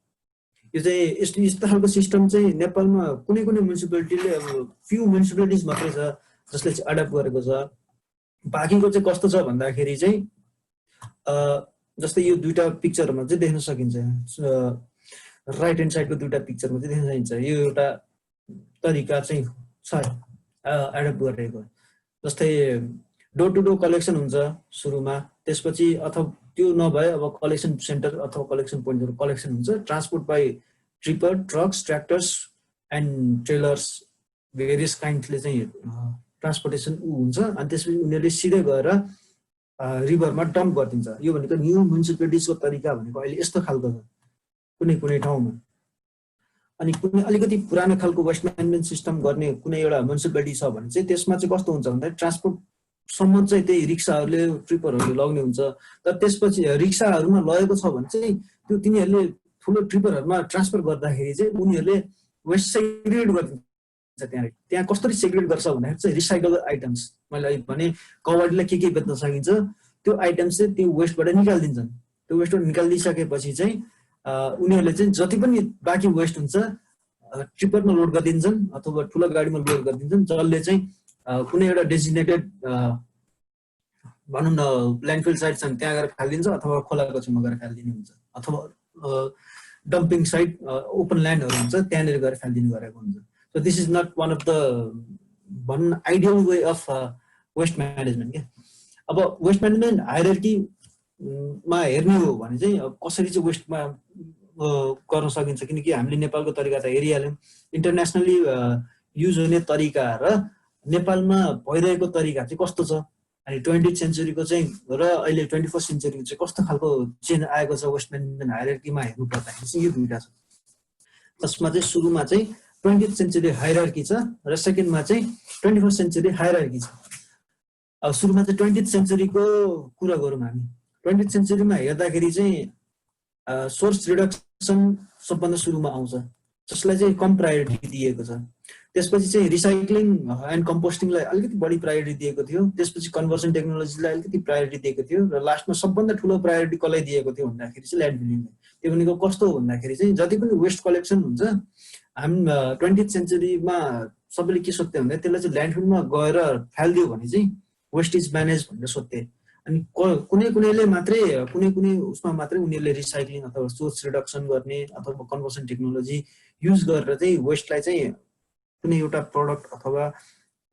यो चाहिँ यस्तो खालको सिस्टम चाहिँ नेपालमा कुनै म्युनिसिपालिटीले, अब फ्यु म्युनिसिपालिटिज मात्रै छ जसले चाहिँ एडप्ट गरेको छ। बाँकीको चाहिँ कस्तो छ भन्दाखेरि चाहिँ जस्तै यो 2टा पिक्चरमा चाहिँ देख्न सकिन्छ, राइट ह्यान्ड साइडको 2टा पिक्चरमा चाहिँ देख्न सकिन्छ। यो एउटा तरिका चाहिँ छ एडप्ट गरेको। जस्तै डोर टु डोर कलेक्सन हुन्छ सुरुमा, त्यसपछि अथवा त्यो नभए अब कलेक्सन सेन्टर अथवा कलेक्सन पोइन्टहरू कलेक्सन हुन्छ। Transport by tipper, trucks, tractors and trailers, various काइन्डले चाहिँ ट्रान्सपोर्टेसन हुन्छ। अनि त्यसपछि उनीहरूले सिधै गएर रिभरमा डम्प गरिदिन्छ। यो भनेको न्यू म्युनिसिपालिटिजको तरिका भनेको अहिले यस्तो खालको छ कुनै ठाउँमा। अनि कुनै अलिकति पुरानो खालको वेस्ट म्यानेजमेन्ट सिस्टम गर्ने कुनै एउटा म्युनिसिपालिटी छ भने चाहिँ त्यसमा चाहिँ कस्तो हुन्छ भन्दाखेरि ट्रान्सपोर्ट सम्म चाहिँ त्यही रिक्साहरूले ट्रिपरहरूले लग्ने हुन्छ। तर त्यसपछि रिक्साहरूमा लगेको छ भने चाहिँ त्यो तिनीहरूले ठुलो ट्रिपरहरूमा ट्रान्सफर गर्दाखेरि चाहिँ उनीहरूले वेस्ट सेग्रिगेट गरिदिन्छ। त्यहाँ कसरी सेग्रिगेट गर्छ भन्दाखेरि चाहिँ रिसाइकल आइटम्स, मैले अहिले भने कवाडीलाई के बेच्न सकिन्छ त्यो आइटम्स चाहिँ त्यो वेस्टबाट निकालिदिन्छन्। त्यो वेस्टबाट निकालिदिइसकेपछि चाहिँ उनीहरूले चाहिँ जति पनि बाँकी वेस्ट हुन्छ ट्रिपरमा लोड गरिदिन्छन् अथवा ठुलो गाडीमा लोड गरिदिन्छन्, जसले चाहिँ कुनै एउटा डेजिग्नेटेड भनौँ न ल्यान्डफिल साइट छन् त्यहाँ गएर फालिदिन्छ अथवा खोलाको छेउमा गएर फालिदिने हुन्छ, अथवा डम्पिङ साइट ओपन ल्यान्डहरू हुन्छ त्यहाँनिर गएर फालिदिने गरेको हुन्छ। So this is not one of the भनौँ न ideal way of waste management क्या। अब वेस्ट म्यानेजमेन्ट हायरार्कीमा हेर्ने हो भने चाहिँ कसरी चाहिँ वेस्टमा गर्न सकिन्छ, किनकि हामीले नेपालको तरिका त हेरिहाल्यौँ। इन्टरनेसनली युज हुने तरिका र नेपालमा भइरहेको तरिका चाहिँ कस्तो छ, अनि 20th सेन्चुरीको चाहिँ र अहिले 21st सेन्चुरीको चाहिँ कस्तो खालको चेन्ज आएको छ वेस्ट म्यानेजमेन्ट हायरार्कीमा हेर्नु पर्दाखेरि चाहिँ यो दुईटा छ। जसमा चाहिँ सुरुमा चाहिँ 20th सेन्चुरी हायरार्की छ र सेकेन्डमा चाहिँ 21st सेन्चुरी हायरार्की छ। अब सुरुमा चाहिँ 20th सेन्चुरीको कुरा गरौँ हामी। 20th सेन्चुरीमा हेर्दाखेरि चाहिँ सोर्स रिडक्सन सबभन्दा सुरुमा आउँछ, जसलाई चाहिँ कम प्रायोरिटी दिएको छ। त्यसपछि चाहिँ रिसाइक्लिङ एन्ड कम्पोस्टिङलाई अलिकति बढी प्रायोरिटी दिएको थियो। त्यसपछि कन्भर्सन टेक्नोलोजीलाई अलिकति प्रायोरिटी दिएको थियो र लास्टमा सबभन्दा ठुलो प्रायोरिटी कसलाई दिएको थियो भन्दाखेरि चाहिँ ल्यान्डफिलिङलाई। त्यो भनेको कस्तो हो भन्दाखेरि चाहिँ जति पनि वेस्ट कलेक्सन हुन्छ हामी 20th सेन्चुरीमा सबैले के सोध्थे भन्दा त्यसलाई चाहिँ ल्यान्डफिलमा गएर फालिदियो भने चाहिँ वेस्ट इज म्यानेज भनेर सोध्थे। अनि कुनैले मात्रै कुनै उसमा मात्रै उनीहरूले रिसाइक्लिङ अथवा सोर्स रिडक्सन गर्ने अथवा कन्भर्सन टेक्नोलोजी युज गरेर चाहिँ वेस्टलाई चाहिँ कुनै एउटा प्रडक्ट अथवा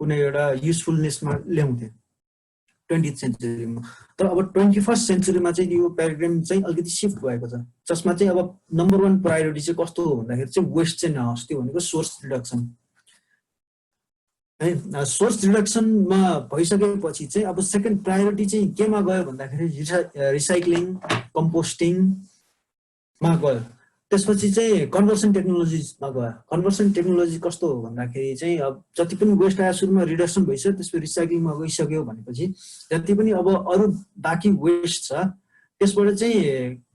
कुनै एउटा युजफुलनेसमा ल्याउँथे 20th सेन्चुरीमा। तर अब 21st सेन्चुरीमा चाहिँ यो प्याराडाइम चाहिँ अलिकति सिफ्ट भएको छ, जसमा चाहिँ अब नम्बर 1 प्रायोरिटी चाहिँ कस्तो हो भन्दाखेरि चाहिँ वेस्ट चाहिँ नहोस्, त्यो भनेको सोर्स रिडक्सन है। सोर्स रिडक्सनमा भइसकेपछि चाहिँ अब सेकेन्ड प्रायोरिटी चाहिँ केमा गयो भन्दाखेरि रिसाइक्लिङ कम्पोस्टिङमा गयो। त्यसपछि चाहिँ कन्भर्सन टेक्नोलोजीमा गयो। कन्भर्सन टेक्नोलोजी कस्तो हो भन्दाखेरि चाहिँ अब जति पनि वेस्ट आयो सुरुमा रिडक्सन भइसक्यो, त्यसपछि रिसाइक्लिङमा गइसक्यो भनेपछि जति पनि अब अरू बाँकी वेस्ट छ त्यसबाट चाहिँ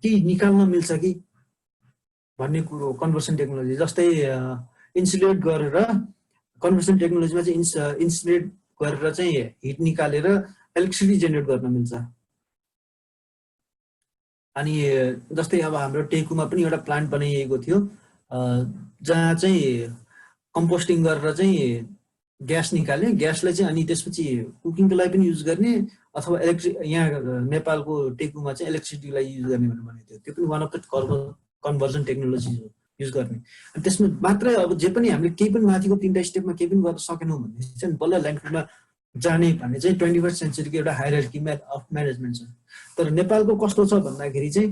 केही निकाल्न मिल्छ कि भन्ने कुरो कन्भर्सन टेक्नोलोजी। जस्तै इन्सुलेट गरेर कन्भर्सन टेक्नोलोजीमा चाहिँ इन्सुलेट गरेर चाहिँ हिट निकालेर इलेक्ट्रिसिटी जेनेरेट गर्न मिल्छ। अनि जस्तै अब हाम्रो टेकुमा पनि एउटा प्लान्ट बनाइएको थियो जहाँ चाहिँ कम्पोस्टिङ गरेर चाहिँ ग्यास निकाल्ने, ग्यासलाई चाहिँ अनि त्यसपछि कुकिङको लागि पनि युज गर्ने अथवा यहाँ नेपालको टेकुमा चाहिँ इलेक्ट्रिसिटीलाई युज गर्ने भनेर भनेको थियो। त्यो पनि one of the conversion technology हो युज गर्ने। अनि त्यसमा मात्रै अब जे पनि हामीले केही पनि माथिको 3टा स्टेपमा केही पनि गर्न सकेनौँ भने चाहिँ बल्ल ल्यान्डफिलमा जाने भन्ने चाहिँ 21st सेन्चुरीको एउटा हायरार्की अफ म्यानेजमेन्ट छ। तर नेपालको कस्तो छ भन्दाखेरि चाहिँ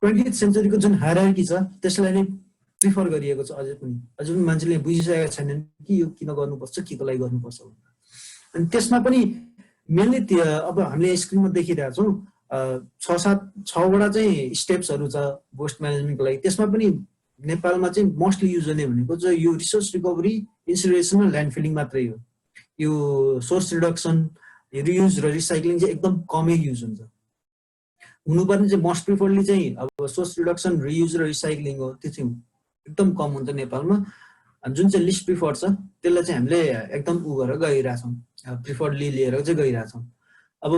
20th सेन्चुरीको जुन हायरार्की छ त्यसलाई नै प्रिफर गरिएको छ। अझै पनि मान्छेले बुझिसकेका छैनन् कि यो किन गर्नुपर्छ, के को लागि गर्नुपर्छ भनेर। अनि त्यसमा पनि मेनली अब हामीले स्क्रिनमा देखिरहेका छौँ 6-7 चाहिँ स्टेप्सहरू छ वेस्ट म्यानेजमेन्टको लागि। त्यसमा पनि नेपालमा चाहिँ मोस्टली युज हुने भनेको चाहिँ यो रिसोर्स रिकभरी, इन्सिनरेसन र ल्यान्डफिलिङ मात्रै हो। यो सोर्स रिडक्सन, रियुज र रिसाइक्लिङ चाहिँ एकदम कमै युज हुन्छ। हुनुपर्ने चाहिँ मोस्ट प्रिफर्डली चाहिँ अब सोर्स रिडक्सन, रियुज र रिसाइक्लिङ हो, त्यो चाहिँ एकदम कम हुन्छ नेपालमा। जुन चाहिँ लिस्ट प्रिफर्ड छ त्यसलाई चाहिँ हामीले एकदम गरेर गइरहेछौँ, प्रिफर्डली लिएर चाहिँ गइरहेछौँ। अब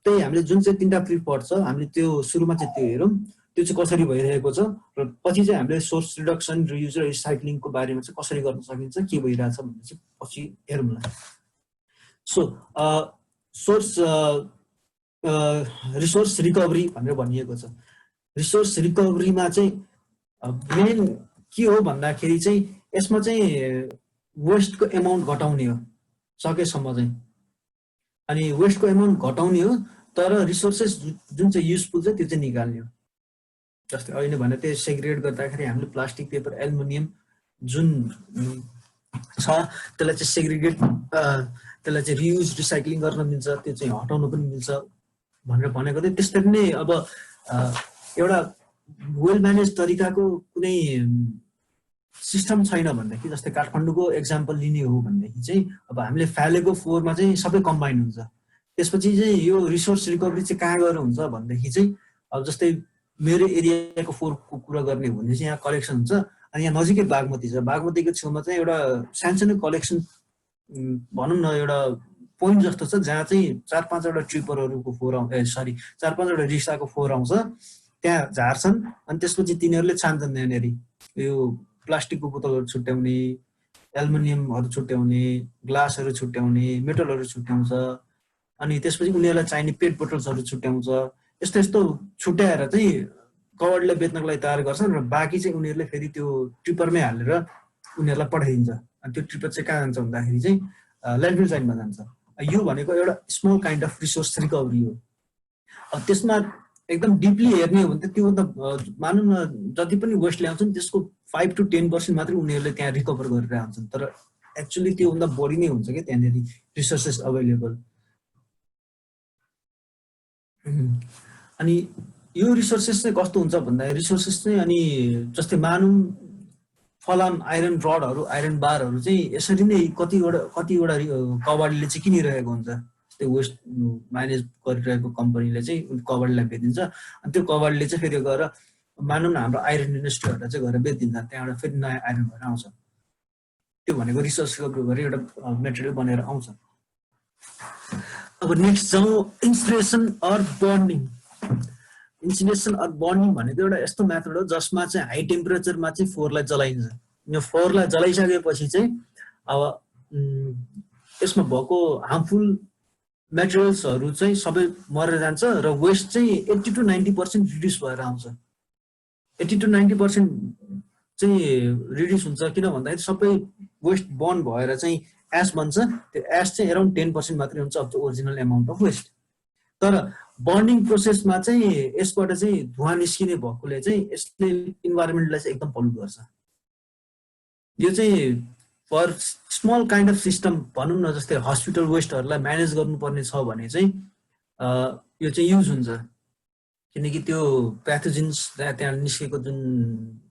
त्यही हामीले जुन चाहिँ 3टा प्रिफर्ड छ हामीले त्यो सुरुमा चाहिँ त्यो हेरौँ त्यो चाहिँ कसरी भइरहेको छ र पछि चाहिँ हामीले सोर्स रिडक्सन, रियुज र रिसाइक्लिङको बारेमा चाहिँ कसरी गर्न सकिन्छ, के भइरहेछ भन्ने चाहिँ पछि हेरौँला। सो रिसोर्स रिकभरी भनेर भनिएको छ। रिसोर्स रिकभरीमा चाहिँ मेन के हो भन्दाखेरि चाहिँ यसमा चाहिँ वेस्टको एमाउन्ट घटाउने हो सकेसम्म चाहिँ। अनि वेस्टको एमाउन्ट घटाउने हो तर रिसोर्सेस जुन चाहिँ युजफुल छ त्यो चाहिँ निकाल्ने हो। जस्तै अहिले भने त्यो सेग्रिगेट गर्दाखेरि हामीले प्लास्टिक, पेपर, एल्युमिनियम जुन छ त्यसलाई चाहिँ सेग्रिगेट त्यसलाई चाहिँ रियुज, रिसाइक्लिङ गर्न मिल्छ, त्यो चाहिँ हटाउन पनि मिल्छ भनेर भनेको थियो। त्यसरी नै अब एउटा वेल म्यानेज तरिकाको कुनै 2 टा 3 टा स्टेपहरू छ। त्यसमा चाहिँ अब 1st स्टेप चाहिँ के हो भन्दाखेरि चाहिँ वेस्ट म्यानेजमेन्ट, 2nd स्टेप चाहिँ रियुज, 3rd स्टेप चाहिँ रिसाइक्लिङ। 4th स्टेप चाहिँ कन्भर्सन टेक्नोलोजी। 5th स्टेप चाहिँ कन्भर्सन टेक्नोलोजी। 6th स्टेप चाहिँ ल्यान्डफिलिङ। 7th स्टेप चाहिँ सिस्टम छैन भनेदेखि जस्तै काठमाडौँको एक्जाम्पल लिने हो भनेदेखि चाहिँ अब हामीले फालेको फोहोरमा चाहिँ सबै कम्बाइन हुन्छ। त्यसपछि चाहिँ यो रिसोर्स रिकभरी चाहिँ कहाँ गएर हुन्छ भनेदेखि चाहिँ अब जस्तै मेरो एरियाको फोहोरको कुरा गर्ने हो भने चाहिँ यहाँ कलेक्सन हुन्छ अनि यहाँ नजिकै बागमती छ, बागमतीको छेउमा चाहिँ एउटा सानसानो कलेक्सन भनौँ न एउटा पोइन्ट जस्तो छ जहाँ चाहिँ 4-5वटा ट्रिपरहरूको फोहोर आउँछ, 4-5वटा रिक्साको फोहोर आउँछ, त्यहाँ झार्छन् अनि त्यसपछि तिनीहरूले छान्छन् त्यहाँनिर यो प्लास्टिकको बोतलहरू छुट्याउने, एल्युमिनियमहरू छुट्याउने, ग्लासहरू छुट्याउने, मेटलहरू छुट्याउँछ अनि त्यसपछि उनीहरूलाई चाहिने पेट बोटल्सहरू छुट्याउँछ। यस्तो यस्तो छुट्याएर चाहिँ कवर्डले बेच्नको लागि तयार गर्छन् र बाँकी चाहिँ उनीहरूले फेरि त्यो ट्रिपरमै हालेर उनीहरूलाई पठाइदिन्छ। अनि त्यो ट्रिपर चाहिँ कहाँ जान्छ भन्दाखेरि चाहिँ ल्यान्डफिल साइडमा जान्छ। यो भनेको एउटा small kind of resource recovery हो। त्यसमा एकदम डिपली हेर्ने हो भने त त्योभन्दा मानौँ न जति पनि वेस्ट ल्याउँछन् त्यसको 5 to 10% मात्रै उनीहरूले त्यहाँ रिकभर गरेर आउँछन्, तर एक्चुअली त्योभन्दा बढी नै हुन्छ कि त्यहाँनिर रिसोर्सेस अभाइलेबल। अनि यो रिसोर्सेस चाहिँ कस्तो हुन्छ भन्दा रिसोर्सेस चाहिँ अनि जस्तै मानौँ फलाम आइरन रडहरू, आइरन बारहरू चाहिँ यसरी नै कतिवटा कबाडीले चाहिँ किनिरहेको हुन्छ। त्यो वेस्ट म्यानेज गरिरहेको कम्पनीले चाहिँ कबाडीलाई बेचिदिन्छ अनि त्यो कबाडीले चाहिँ फेरि गएर मानौँ न हाम्रो आइरन इन्डस्ट्रीहरूलाई चाहिँ गएर बेचिदिन्छ, त्यहाँबाट फेरि नयाँ आइरन भएर आउँछ। त्यो भनेको रिसोर्स रिकभरी गरेर एउटा मेटेरियल बनेर आउँछ। अब नेक्स्ट जाउँ इन्सिनरेसन अर बर्निङ। इन्सिनरेसन अर बर्निङ भनेको एउटा यस्तो मेथड हो जसमा चाहिँ हाई टेम्परेचरमा चाहिँ फोहोरलाई जलाइन्छ। यो फोहोरलाई जलाइसकेपछि चाहिँ अब यसमा भएको हार्मफुल मेटेरियल्सहरू चाहिँ सबै मरेर जान्छ र वेस्ट चाहिँ 80 to 90% रिड्युस भएर आउँछ। 80 to 90% चाहिँ रिड्युस हुन्छ किन भन्दाखेरि सबै वेस्ट बर्न भएर चाहिँ एस बन्छ। त्यो एस चाहिँ अराउन्ड 10% मात्रै हुन्छ of the original amount of waste. तर बर्निङ प्रोसेसमा चाहिँ यसबाट चाहिँ धुवा निस्किने भएकोले चाहिँ यसले इन्भाइरोमेन्टलाई चाहिँ एकदम पल्युट गर्छ। यो चाहिँ for small kind of system भनौँ न जस्तै हस्पिटल वेस्टहरूलाई म्यानेज गर्नुपर्ने छ भने चाहिँ यो चाहिँ युज हुन्छ, किनकि त्यो प्याथोजेन्स त्यहाँ निस्केको जुन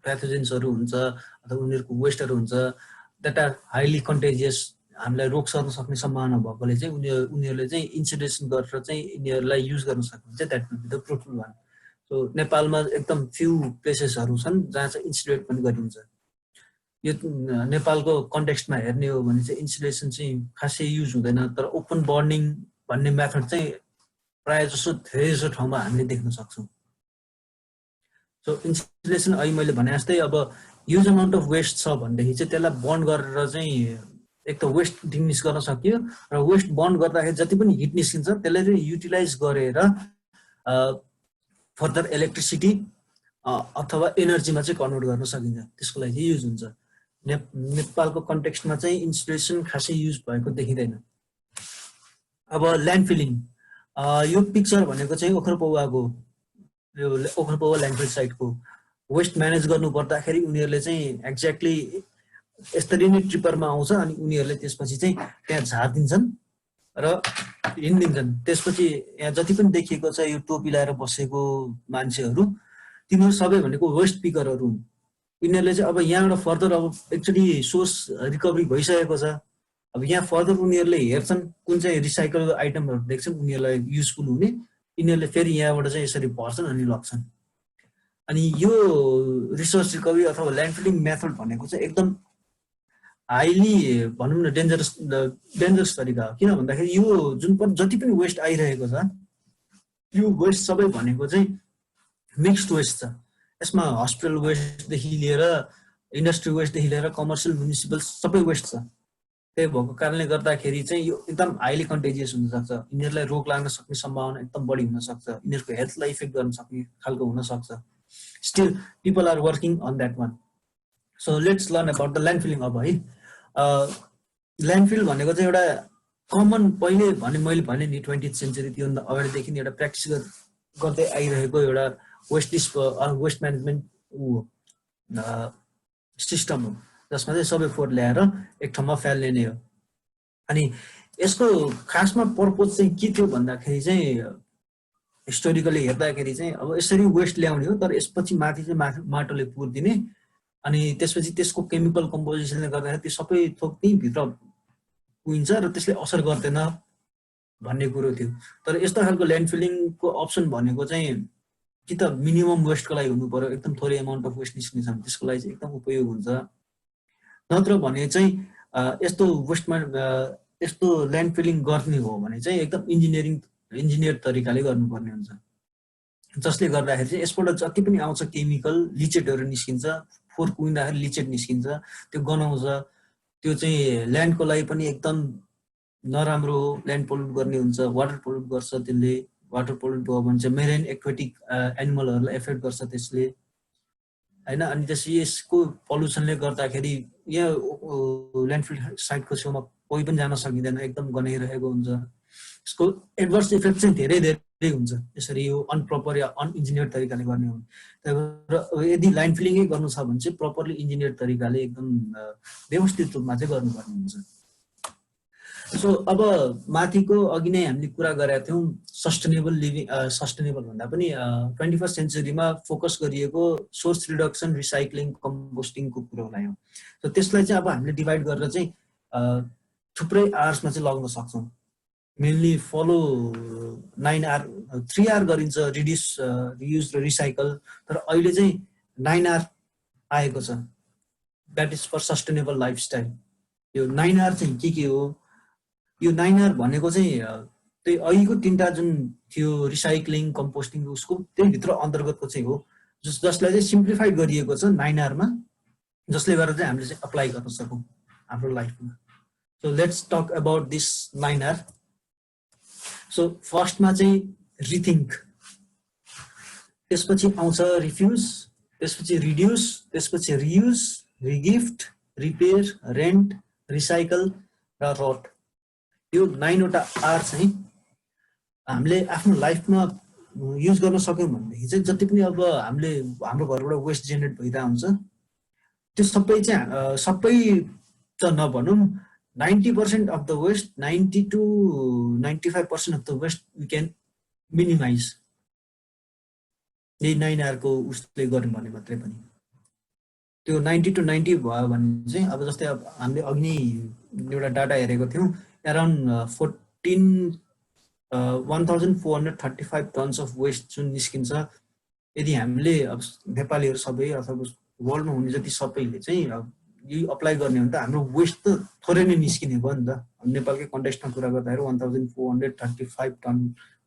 प्याथोजेन्सहरू हुन्छ अथवा उनीहरूको वेस्टहरू हुन्छ द्याट आर हाइली कन्टेजियस, हामीलाई रोग सर्न सक्ने सम्भावना भएकोले चाहिँ उनीहरूले चाहिँ इन्सिनरेसन गरेर चाहिँ यिनीहरूलाई युज गर्न सक्नुहुन्छ। That will be the fruitful one. So नेपालमा एकदम फ्यु प्लेसेसहरू छन् जहाँ चाहिँ इन्सिनरेट पनि गरिन्छ। यो नेपालको कन्टेक्स्टमा हेर्ने हो भने चाहिँ इन्सिनरेसन चाहिँ खासै युज हुँदैन, तर ओपन बर्निङ भन्ने मेथड चाहिँ प्रायः जसो धेरै जसो ठाउँमा हामीले देख्न सक्छौँ। सो इन्सिनरेसन अहिले मैले भने जस्तै अब ह्युज अमाउन्ट अफ वेस्ट छ भनेदेखि चाहिँ त्यसलाई बर्न गरेर चाहिँ एक त वेस्ट डिमिनिस गर्न सकियो र वेस्ट बर्न गर्दाखेरि जति पनि हिट निस्किन्छ त्यसलाई चाहिँ युटिलाइज गरेर फर्दर इलेक्ट्रिसिटी अथवा एनर्जीमा चाहिँ कन्भर्ट गर्न सकिन्छ, त्यसको लागि चाहिँ युज हुन्छ। नेपालको कन्टेक्स्टमा चाहिँ इन्सिनरेसन खासै युज भएको देखिँदैन। अब ल्यान्डफिलिङ, यो पिक्चर भनेको चाहिँ ओखरपौवाको, यो ओखरपौवा ल्यान्डफिल साइटको वेस्ट म्यानेज गर्नु पर्दाखेरि उनीहरूले चाहिँ एक्ज्याक्टली यसरी नै ट्रिपरमा आउँछ अनि उनीहरूले त्यसपछि चाहिँ त्यहाँ झारिदिन्छन् र हिँडिदिन्छन्। त्यसपछि यहाँ जति पनि देखिएको छ यो टोपी लगाएर बसेको मान्छेहरू तिनीहरू सबै भनेको वेस्ट पिकरहरू हुन्। यिनीहरूले चाहिँ अब यहाँबाट फर्दर अब एक्चुअली सोर्स रिकभरी भइसकेको छ, अब यहाँ फर्दर उनीहरूले हेर्छन् कुन चाहिँ रिसाइकल आइटमहरू देख्छन् उनीहरूलाई युजफुल हुने, यिनीहरूले फेरि यहाँबाट चाहिँ यसरी भर्छन् अनि लग्छन्। अनि यो रिसोर्स रिकभरी अथवा ल्यान्डफिलिङ मेथड भनेको चाहिँ एकदम हाइली भनौँ न डेन्जरस तरिका हो। किन भन्दाखेरि यो जुन पनि जति पनि वेस्ट आइरहेको छ यो वेस्ट सबै भनेको चाहिँ मिक्स्ड वेस्ट छ। यसमा हस्पिटल वेस्टदेखि लिएर इन्डस्ट्री वेस्टदेखि लिएर कमर्सियल म्युनिसिपल सबै वेस्ट छ। त्यही भएको कारणले गर्दाखेरि चाहिँ यो एकदम हाइली कन्टेजियस हुनसक्छ, यिनीहरूलाई रोग लाग्न सक्ने सम्भावना एकदम बढी हुनसक्छ, यिनीहरूको हेल्थलाई इफेक्ट गर्न सक्ने खालको हुनसक्छ। Still people are working on that one. So let's learn about the landfilling. अब है ल्यान्डफिल भनेको चाहिँ एउटा कमन पहिले मैले भने नि 20th सेन्चुरी त्योभन्दा अगाडिदेखि एउटा प्र्याक्टिस गर्दै आइरहेको एउटा वेस्ट म्यानेजमेन्ट सिस्टम हो जसमा चाहिँ सबै फोहोर ल्याएर एक ठाउँमा फाल्ने नै हो। अनि यसको खासमा पर्पज चाहिँ के थियो भन्दाखेरि चाहिँ हिस्टोरिकली हेर्दाखेरि चाहिँ अब यसरी वेस्ट ल्याउने हो तर यसपछि माथि चाहिँ माटोले पुरिदिने अनि त्यसपछि त्यसको केमिकल कम्पोजिसनले गर्दाखेरि त्यो सबै थोक त्यही भित्र पुगिन्छ र त्यसले असर गर्दैन भन्ने कुरो थियो। तर यस्तो खालको ल्यान्डफिलिङको अप्सन भनेको चाहिँ कि त मिनिमम वेस्टको लागि हुनु पर्यो, एकदम थोरै एमाउन्ट अफ वेस्ट निस्किन्छ भने त्यसको लागि चाहिँ एकदम उपयोग हुन्छ। नत्र भने चाहिँ यस्तो वेस्टमा यस्तो ल्यान्डफिलिङ गर्ने हो भने चाहिँ एकदम इन्जिनियर तरिकाले गर्नुपर्ने हुन्छ, जसले गर्दाखेरि चाहिँ यसबाट जति पनि आउँछ केमिकल लिचेटहरू निस्किन्छ, फोहोर कुहिँदाखेरि लिचेट निस्किन्छ, त्यो गनाउँछ, त्यो चाहिँ ल्यान्डको लागि पनि एकदम नराम्रो हो, ल्यान्ड पोल्युट गर्ने हुन्छ, वाटर पोल्युट गर्छ त्यसले, वाटर पोल्युट भयो भने चाहिँ मेरिन एक्वेटिक एनिमलहरूलाई एफेक्ट गर्छ त्यसले हैन। अनि त्यसपछि यसको पल्युसनले गर्दाखेरि यहाँ ल्यान्डफिल साइटको छेउमा कोही पनि जान सकिँदैन, एकदम गनाइरहेको हुन्छ। यसको एडभर्स इफेक्ट चाहिँ धेरै धेरै हुन्छ यसरी यो अनप्रपर या अनइन्जिनियर तरिकाले गर्ने हो। तर यदि ल्यान्ड फिलिङै गर्नु छ भने चाहिँ प्रपरली इन्जिनियर तरिकाले एकदम व्यवस्थित रूपमा चाहिँ गर्नुपर्ने हुन्छ। सो अब माथिको अघि नै हामीले कुरा गरेका थियौँ सस्टेनेबल लिभिङ, सस्टेनेबल भन्दा पनि 21st सेन्चुरीमा फोकस गरिएको सोर्स रिडक्सन, रिसाइक्लिङ, कम्पोस्टिङको कुरोलाई हो। सो त्यसलाई चाहिँ अब हामीले डिभाइड गरेर चाहिँ थुप्रै आवर्समा चाहिँ लग्न सक्छौँ। मेनली फलो 9R 3R गरिन्छ, रिड्युस, रियुज र रिसाइकल। तर अहिले चाहिँ 9R आएको छ, that is for sustainable lifestyle. यो 9R चाहिँ के हो? यो 9R भनेको चाहिँ त्यही अहिलेको 3टा जुन थियो रिसाइक्लिङ, कम्पोस्टिङ, उसको त्यही भित्र अन्तर्गतको चाहिँ हो, जसलाई चाहिँ सिम्प्लिफाइड गरिएको छ 9Rमा, जसले गर्दा चाहिँ हामीले चाहिँ अप्लाई गर्न सकौँ हाम्रो लाइफमा। So let's talk about this 9R। So फर्स्टमा चाहिँ रिथिङ्क, त्यसपछि आउँछ रिफ्युज, त्यसपछि रिड्युस, त्यसपछि reuse, regift, repair, rent, recycle र रोट। यो 9वटा आर चाहिँ हामीले आफ्नो लाइफमा युज गर्न सक्यौँ भनेदेखि चाहिँ जति पनि अब हामीले हाम्रो घरबाट वेस्ट जेनेरेट भइरहेको हुन्छ त्यो सबै चाहिँ सबै त नभनौँ 90% of the waste, 90 to 95% of the waste we can minimize. यही 9R को उसले गर्नु भने मात्रै पनि त्यो 90 to 90 भयो भने चाहिँ अब जस्तै अब हामीले अघि नै एउटा डाटा हेरेको थियौँ, अराउन्ड 1435 टन्स अफ वेस्ट जुन निस्किन्छ। यदि हामीले अब नेपालीहरू सबै अथवा वर्ल्डमा हुने जति सबैले चाहिँ अब यही अप्लाई गर्ने हो भने त हाम्रो वेस्ट त थोरै नै निस्किने भयो नि त। नेपालकै कन्टेक्स्टमा कुरा गर्दाखेरि 1435 टन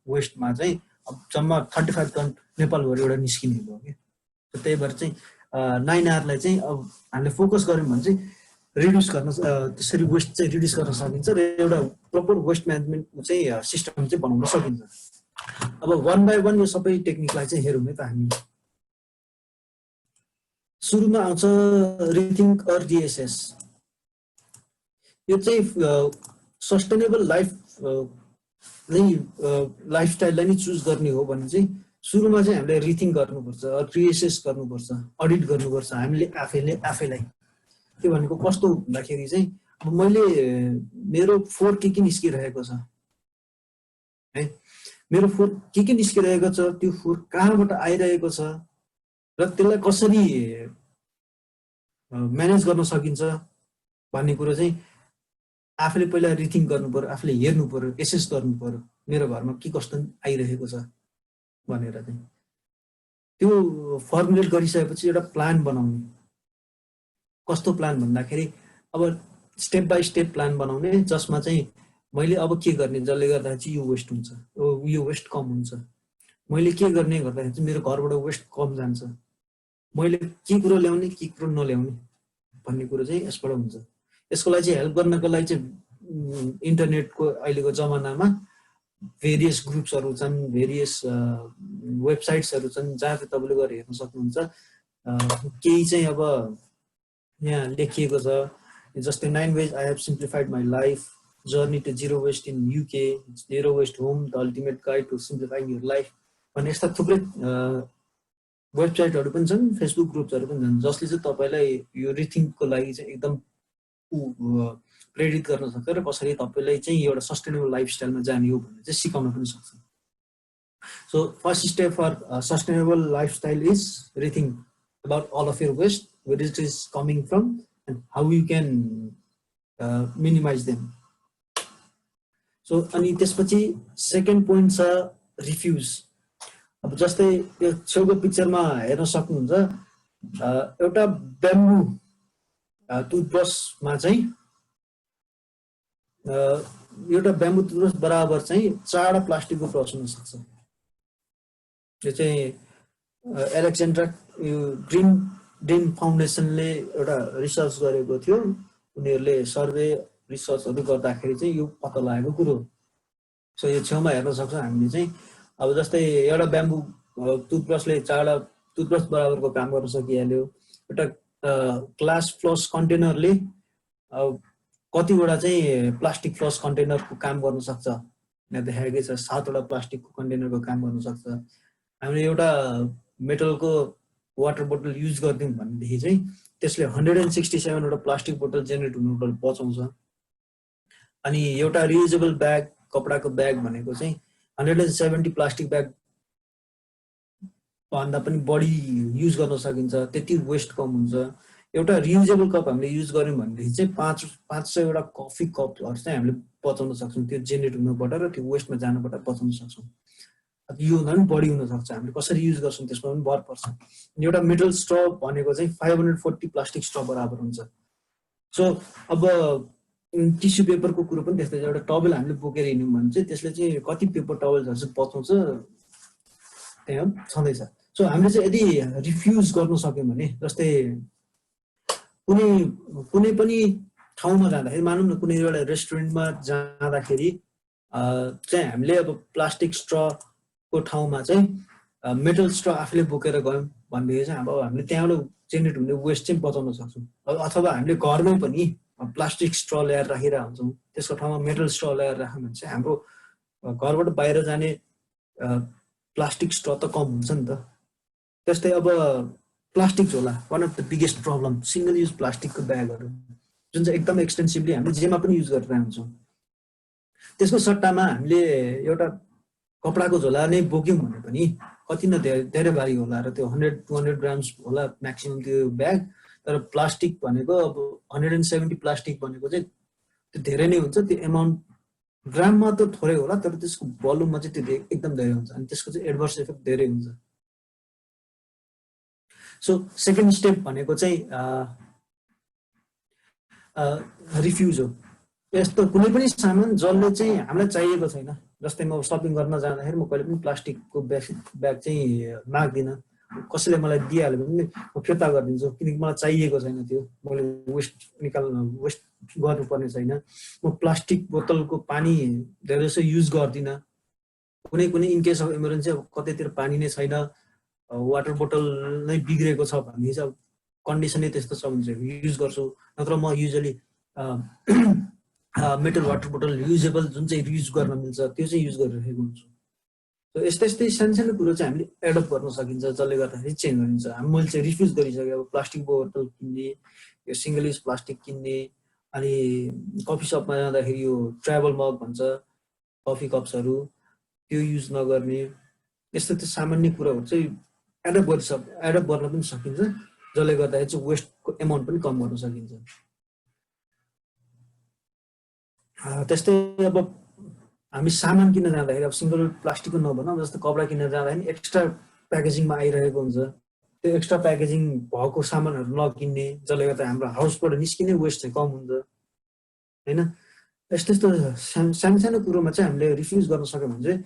वेस्टमा चाहिँ अब जम्मा 35 टन नेपालभरि एउटा निस्किने भयो कि। त्यही भएर चाहिँ 9Rलाई चाहिँ अब हामीले फोकस गऱ्यौँ भने चाहिँ रिड्युस गर्न, त्यसरी वेस्ट चाहिँ रिड्युस गर्न सकिन्छ र एउटा प्रपर वेस्ट म्यानेजमेन्ट चाहिँ सिस्टम चाहिँ बनाउन सकिन्छ। अब वान बाई वान यो सबै टेक्निकलाई चाहिँ हेरौँ है त हामी। सुरुमा आउँछ रिथिङ्क अर डिएसएस। यो चाहिँ सस्टेनेबल लाइफस्टाइललाई नै चुज गर्ने हो भने चाहिँ सुरुमा चाहिँ हामीले रिथिङ्क गर्नुपर्छ, रिएसेस गर्नुपर्छ, अडिट गर्नुपर्छ हामीले आफैलाई। त्यो भनेको कस्तो भन्दाखेरि चाहिँ अब मैले मेरो फोहोर के निस्किरहेको छ है, मेरो फोहोर के निस्किरहेको छ, त्यो फोहोर कहाँबाट आइरहेको छ र त्यसलाई कसरी म्यानेज गर्न सकिन्छ भन्ने कुरो चाहिँ आफूले पहिला रिथिङ्क गर्नु पर्यो, आफूले हेर्नु पर्यो, एसेस गर्नु पर्यो मेरो घरमा के कस्तो आइरहेको छ भनेर चाहिँ। त्यो फर्मुलेट गरिसकेपछि एउटा प्लान बनाउने। कस्तो प्लान भन्दाखेरि अब स्टेप बाई स्टेप प्लान बनाउने, जसमा चाहिँ मैले अब के गर्ने जसले गर्दा चाहिँ यो वेस्ट हुन्छ, यो वेस्ट कम हुन्छ, मैले के गर्ने गर्दाखेरि चाहिँ मेरो घरबाट वेस्ट कम जान्छ, मैले के कुरो ल्याउने के कुरो नल्याउने भन्ने कुरो चाहिँ यसबाट हुन्छ। यसको लागि चाहिँ हेल्प गर्नको लागि चाहिँ इन्टरनेटको अहिलेको जमानामा भेरियस ग्रुप्सहरू छन्, भेरियस वेबसाइट्सहरू छन् जहाँ चाहिँ तपाईँले गएर हेर्न सक्नुहुन्छ। केही चाहिँ अब यहाँ लेखिएको छ जस्तै 9 ways I have simplified my life, journey to zero waste in UK, zero waste home, the ultimate guide to simplifying your life भन्ने यस्ता थुप्रै वेबसाइटहरू पनि छन्, फेसबुक ग्रुप्सहरू पनि छन्, जसले चाहिँ तपाईँलाई यो रिथिङ्कको लागि चाहिँ एकदम प्रेरित गर्न सक्छ र कसरी तपाईँलाई चाहिँ एउटा सस्टेनेबल लाइफस्टाइलमा जाने हो भन्ने चाहिँ सिकाउन पनि सक्छ। So first step for sustainable lifestyle is rethink about all of your waste where it is coming from, and how you can minimize them. So अनि त्यसपछि सेकेन्ड पोइन्ट छ रिफ्युज। अब जस्तै यो छेउको पिक्चरमा हेर्न सक्नुहुन्छ एउटा ब्याम्बू टुथब्रसमा चाहिँ एउटा ब्याम्बू टुथब्रस बराबर चाहिँ 4 प्लास्टिकको ब्रस हुन सक्छ। यो चाहिँ एलेक्जेन्ड्रा ग्रिन फाउन्डेसनले एउटा रिसर्च गरेको थियो। उनीहरूले सर्वे रिसर्चहरू गर्दाखेरि चाहिँ यो पत्ता लागेको कुरो। सो यो छेउमा हेर्न सक्छौँ हामीले चाहिँ अब जस्तै एउटा ब्याम्बू टुथब्रसले 4 टुथब्रस बराबरको काम गर्न सकिहाल्यो। एउटा ग्लास फ्लस कन्टेनरले कतिवटा चाहिँ प्लास्टिक फ्लस कन्टेनरको काम गर्न सक्छ। यहाँ देखाएकै छ 7वटा प्लास्टिकको कन्टेनरको काम गर्न सक्छ। हामीले एउटा मेटलको वाटर बोतल युज गर्दियौँ भनेदेखि चाहिँ त्यसले 167वटा प्लास्टिक बोतल जेनेरेट हुनुबाट बचाउँछ। अनि एउटा रियुजेबल ब्याग कपडाको ब्याग भनेको चाहिँ 170 प्लास्टिक ब्याग भन्दा पनि बढी युज गर्न सकिन्छ, त्यति वेस्ट कम हुन्छ। एउटा रियुजेबल कप हामीले युज गर्यौँ भनेदेखि चाहिँ 500वटा कफी कपहरू चाहिँ हामीले बचाउन सक्छौँ, त्यो जेनेरेट हुनबाट र त्यो वेस्टमा जानबाट बचाउन सक्छौँ। यो भन्दा पनि बढी हुन सक्छ। हामीले कसरी युज गर्छौँ त्यसमा पनि भर पर्छ। एउटा मेटल स्ट्र भनेको चाहिँ 540 प्लास्टिक स्ट्र बराबर हुन्छ। सो अब टिस्यु पेपरको कुरो पनि त्यस्तै छ। एउटा टवेल हामीले बोकेर हिँड्यौँ भने चाहिँ त्यसले चाहिँ कति पेपर टवेल्सहरू चाहिँ बचाउँछ त्यहाँ छँदैछ। सो हामीले चाहिँ यदि रिफ्युज गर्न सक्यौँ भने जस्तै कुनै पनि ठाउँमा जाँदाखेरि मानौँ न कुनै एउटा रेस्टुरेन्टमा जाँदाखेरि चाहिँ हामीले अब प्लास्टिक स्ट्रको ठाउँमा चाहिँ मेटल स्ट्र आफूले बोकेर गयौँ भनेदेखि चाहिँ अब हामीले त्यहाँबाट जेनेरेट हुने वेस्ट चाहिँ बचाउन सक्छौँ। अथवा हामीले घरमै पनि प्लास्टिक स्ट्र ल्याएर राखिरहेको हुन्छौँ, त्यसको ठाउँमा मेटल स्ट्र ल्याएर राख्यौँ भने चाहिँ हाम्रो घरबाट बाहिर जाने प्लास्टिक स्ट्र त कम हुन्छ नि त। त्यस्तै अब प्लास्टिक झोला one of the biggest problem, single use प्लास्टिकको ब्यागहरू जुन चाहिँ एकदम एक्सटेन्सिभली हामीले जेमा पनि युज गरिरहेको हुन्छौँ। त्यसको सट्टामा हामीले एउटा कपडाको झोला नै बोक्यौँ भने पनि कति न धेरै भारी होला र त्यो 100-200 ग्राम्स होला म्याक्सिमम त्यो ब्याग। तर प्लास्टिक भनेको अब 170 प्लास्टिक भनेको चाहिँ त्यो धेरै नै हुन्छ। त्यो एमाउन्ट ग्राममा त थोरै होला तर त्यसको भोल्युममा चाहिँ त्यो एकदम धेरै हुन्छ अनि त्यसको चाहिँ एडभर्स इफेक्ट धेरै हुन्छ। सो सेकेन्ड स्टेप भनेको चाहिँ रिफ्युज हो। यस्तो कुनै पनि सामान जसले चाहिँ हामीलाई चाहिएको छैन, जस्तै म सपिङ गर्न जाँदाखेरि म कहिले पनि प्लास्टिकको ब्याग चाहिँ माग्दिनँ। कसैले मलाई दिइहाल्यो भने म फिर्ता गरिदिन्छु किनकि मलाई चाहिएको छैन, त्यो मैले वेस्ट गर्नुपर्ने छैन। म प्लास्टिक बोतलको पानी धेरै जसो युज गर्दिनँ। कुनै इनकेस अफ इमर्जेन्सी अब कतैतिर पानी नै छैन, वाटर बोतल नै बिग्रेको छ भने चाहिँ अब कन्डिसनै त्यस्तो छ भने चाहिँ युज गर्छु। नत्र म युजली मेटल वाटर बोतल युजेबल जुन चाहिँ युज गर्न मिल्छ त्यो चाहिँ युज गरिरहेको हुन्छु। यस्तै सानो कुरो चाहिँ हामीले एडप्ट गर्न सकिन्छ जसले गर्दाखेरि चेन्ज हुन्छ। मैले चाहिँ रिफ्युज गरिसकेँ। अब प्लास्टिक बोतल किन्ने, यो सिङ्गल युज प्लास्टिक किन्ने, अनि कफी सपमा जाँदाखेरि यो ट्राभल मग भन्छ कफी कप्सहरू त्यो युज नगर्ने, यस्तो त्यो सामान्य कुराहरू चाहिँ एडप्ट गर्न पनि सकिन्छ जसले गर्दाखेरि चाहिँ वेस्टको एमाउन्ट पनि कम गर्न सकिन्छ। त्यस्तै अब हामी सामान किन्न जाँदाखेरि अब सिङ्गल प्लास्टिकको नभनौँ, जस्तो कपडा किन्न जाँदाखेरि एक्स्ट्रा प्याकेजिङमा आइरहेको हुन्छ। त्यो एक्स्ट्रा प्याकेजिङ भएको सामानहरू नकिन्ने जसले गर्दा हाम्रो हाउसबाट निस्किने वेस्ट चाहिँ कम हुन्छ होइन। यस्तो सानो कुरोमा चाहिँ हामीले रिफ्युज गर्न सक्यौँ भने चाहिँ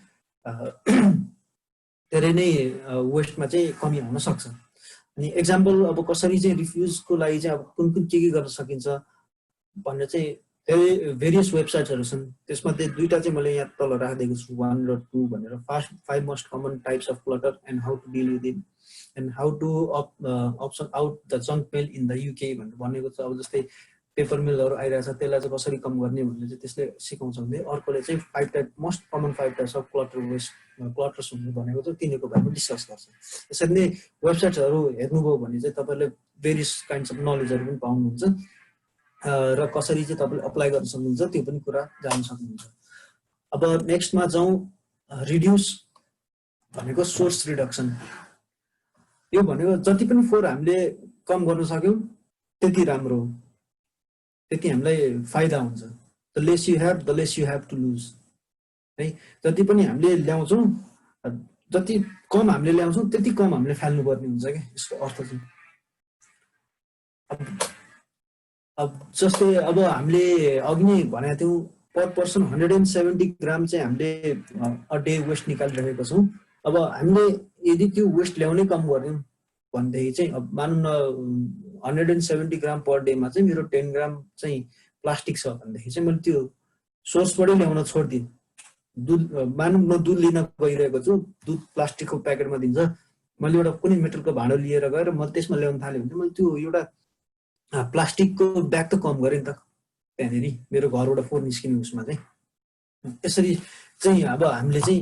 धेरै नै वेस्टमा चाहिँ कमी आउन सक्छ। अनि एक्जाम्पल अब कसरी चाहिँ रिफ्युजको लागि चाहिँ अब कुन के गर्न सकिन्छ भन्ने चाहिँ भेरियस वेबसाइट्सहरू छन्। त्यसमध्ये 2टा चाहिँ मैले यहाँ तल राखिदिएको छु, 1 र 2 भनेर। 5 most common types of clutter and how to deal with it and how to option out the junk mail in the UK भनेर भनेको छ। अब जस्तै पेपर मिलहरू आइरहेछ त्यसलाई चाहिँ कसरी कम गर्ने भन्ने चाहिँ त्यसले सिकाउँछ भने अर्कोले चाहिँ 5 type most common 5 types of clutters हुने भनेको चाहिँ तिनीहरूको बारेमा डिस्कस गर्छ। यसरी नै वेबसाइट्सहरू हेर्नुभयो भने चाहिँ तपाईँले भेरियस काइन्ड्स अफ नलेजहरू पनि पाउनुहुन्छ र कसरी चाहिँ तपाईँले अप्लाई गर्न सक्नुहुन्छ त्यो पनि कुरा जान्न सक्नुहुन्छ। अब नेक्स्टमा जाउँ, रिड्युस भनेको सोर्स रिडक्सन। यो भनेको जति पनि फोहोर हामीले कम गर्न सक्यौँ त्यति राम्रो हो, त्यति हामीलाई फाइदा हुन्छ। The less you have the less you have to lose है। जति पनि हामीले ल्याउँछौँ, जति कम हामीले ल्याउँछौँ त्यति कम हामीले फाल्नुपर्ने हुन्छ क्या, यसको अर्थ चाहिँ। अब जस्तै अब हामीले अघि नै भनेको थियौँ पर पर्सन 170 ग्राम चाहिँ हामीले अ डे वेस्ट निकालिरहेको छौँ। अब हामीले यदि त्यो वेस्ट ल्याउनै कम गऱ्यौँ भनेदेखि चाहिँ अब मानौँ न 170 ग्राम पर डेमा चाहिँ मेरो 10 ग्राम चाहिँ प्लास्टिक छ भनेदेखि चाहिँ मैले त्यो सोर्सबाटै ल्याउन छोडिदिएँ। दुध मानौँ म दुध लिन गइरहेको छु, दुध प्लास्टिकको प्याकेटमा दिन्छ, मैले एउटा कुनै मेटलको भाँडो लिएर गएर म त्यसमा ल्याउन थालेँ भने मैले त्यो एउटा प्लास्टिकको ब्याग त कम गरेँ नि त त्यहाँनिर मेरो घरबाट फोहोर निस्किने उसमा चाहिँ। यसरी चाहिँ अब हामीले चाहिँ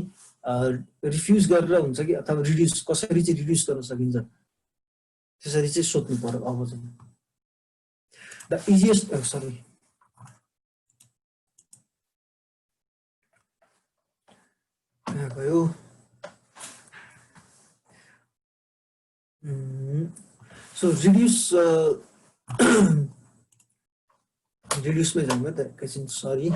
रिफ्युज गरेर हुन्छ कि अथवा रिड्युस कसरी चाहिँ रिड्युस गर्न सकिन्छ त्यसरी चाहिँ सोध्नु पर्यो। अब चाहिँ द इजिएस्ट सरी गयो सो रिड्युस रिड्युसमै जाउँ त एकैछिन, सरी।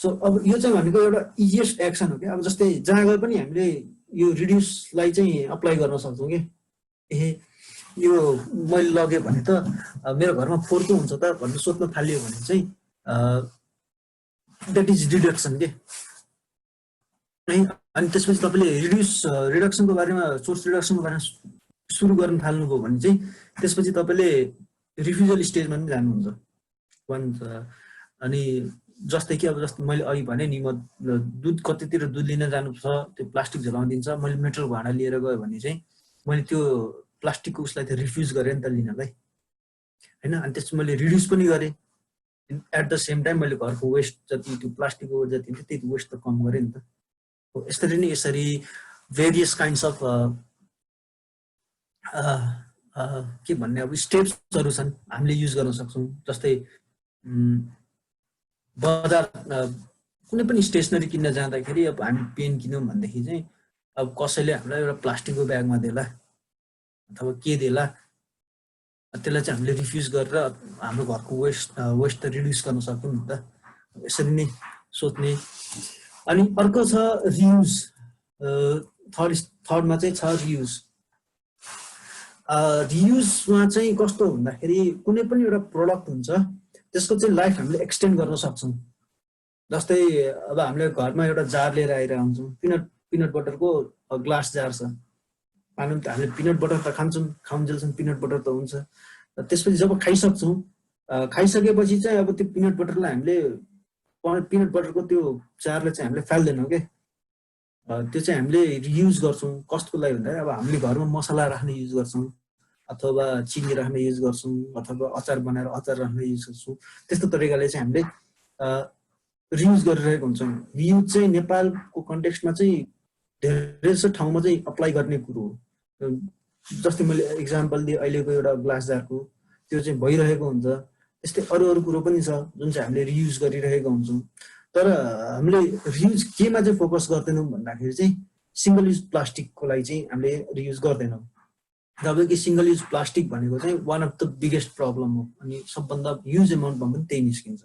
सो अब यो चाहिँ भनेको एउटा इजिएस्ट एक्सन हो क्या। अब जस्तै जहाँ गए पनि हामीले यो रिड्युसलाई चाहिँ अप्लाई गर्न सक्छौँ कि यो मैले लगेँ भने त मेरो घरमा फोहोर के हुन्छ त भन्ने सोध्न थालियो भने चाहिँ द्याट इज रिडक्सन के है। अनि त्यसपछि तपाईँले रिडक्सनको बारेमा सोर्स रिडक्सनको बारेमा सुरु गर्न थाल्नुभयो भने चाहिँ त्यसपछि तपाईँले रिफ्युजल स्टेजमा पनि जानुहुन्छ भन्छ। अनि जस्तै कि अब जस्तो मैले अघि भने नि म दुध कतितिर दुध लिन जानुपर्छ त्यो प्लास्टिक झलाउन दिन्छ, मैले मेटल भाँडा लिएर गएँ भने चाहिँ मैले त्यो प्लास्टिकको उसलाई त रिफ्युज गरेँ नि त लिनलाई होइन। अनि त्यसपछि मैले रिड्युस पनि गरेँ, एट द सेम टाइम मैले घरको वेस्ट जति त्यो प्लास्टिकको जति थियो त्यति वेस्ट त कम गरेँ नि त। यसरी नै यसरी भेरियस काइन्ड्स अफ के भन्ने अब स्टेप्सहरू छन् हामीले युज गर्न सक्छौँ। जस्तै बजार कुनै पनि स्टेसनरी किन्न जाँदाखेरि अब हामी पेन किन्यौँ भनेदेखि चाहिँ अब कसैले हामीलाई एउटा प्लास्टिकको ब्यागमा देला अथवा के देला, त्यसलाई चाहिँ हामीले रिफ्युज गरेर हाम्रो घरको वेस्ट त रिड्युस गर्न सक्छौँ नि त। यसरी नै सोच्ने। अनि अर्को छ रियुज, थर्डमा चाहिँ छ रियुज। रियुजमा चाहिँ कस्तो भन्दाखेरि कुनै पनि एउटा प्रडक्ट हुन्छ त्यसको चाहिँ लाइफ हामीले एक्सटेन्ड गर्न सक्छौँ। जस्तै अब हामीले घरमा एउटा जार लिएर आइरहेको हुन्छौँ, पिनट बटरको ग्लास जार छ, मानौँ त हामीले पिनट बटर त खान्छौँ, खाउन्जेलसम्म पिनट बटर त हुन्छ। त्यसपछि जब खाइसक्छौँ, खाइसकेपछि चाहिँ अब त्यो पिनट बटरलाई हामीले पिनट बटरको त्यो जारलाई चाहिँ हामीले फाल्दैनौँ क्या, त्यो चाहिँ हामीले रियुज गर्छौँ। कस्तो लागि भन्दाखेरि अब हामीले घरमा मसला राख्ने युज गर्छौँ अथवा चिनी राख्ने युज गर्छौँ अथवा अचार बनाएर अचार राख्ने युज गर्छौँ। त्यस्तो तरिकाले चाहिँ हामीले रियुज गरिरहेको हुन्छौँ। रियुज चाहिँ नेपालको कन्टेक्स्टमा चाहिँ धेरै जस्तो ठाउँमा चाहिँ अप्लाई गर्ने कुरो हो। जस्तै मैले इक्जाम्पल दिएँ अहिलेको एउटा ग्लास जारको, त्यो चाहिँ भइरहेको हुन्छ। त्यस्तै अरू अरू कुरो पनि छ जुन चाहिँ हामीले रियुज गरिरहेको हुन्छौँ। तर हामीले रियुज केमा चाहिँ फोकस गर्दैनौँ भन्दाखेरि चाहिँ सिङ्गल युज प्लास्टिकको लागि चाहिँ हामीले रियुज गर्दैनौँ। जबकि सिङ्गल युज प्लास्टिक भनेको चाहिँ one of the biggest problem हो अनि सबभन्दा ह्युज एमाउन्टमा पनि त्यही निस्किन्छ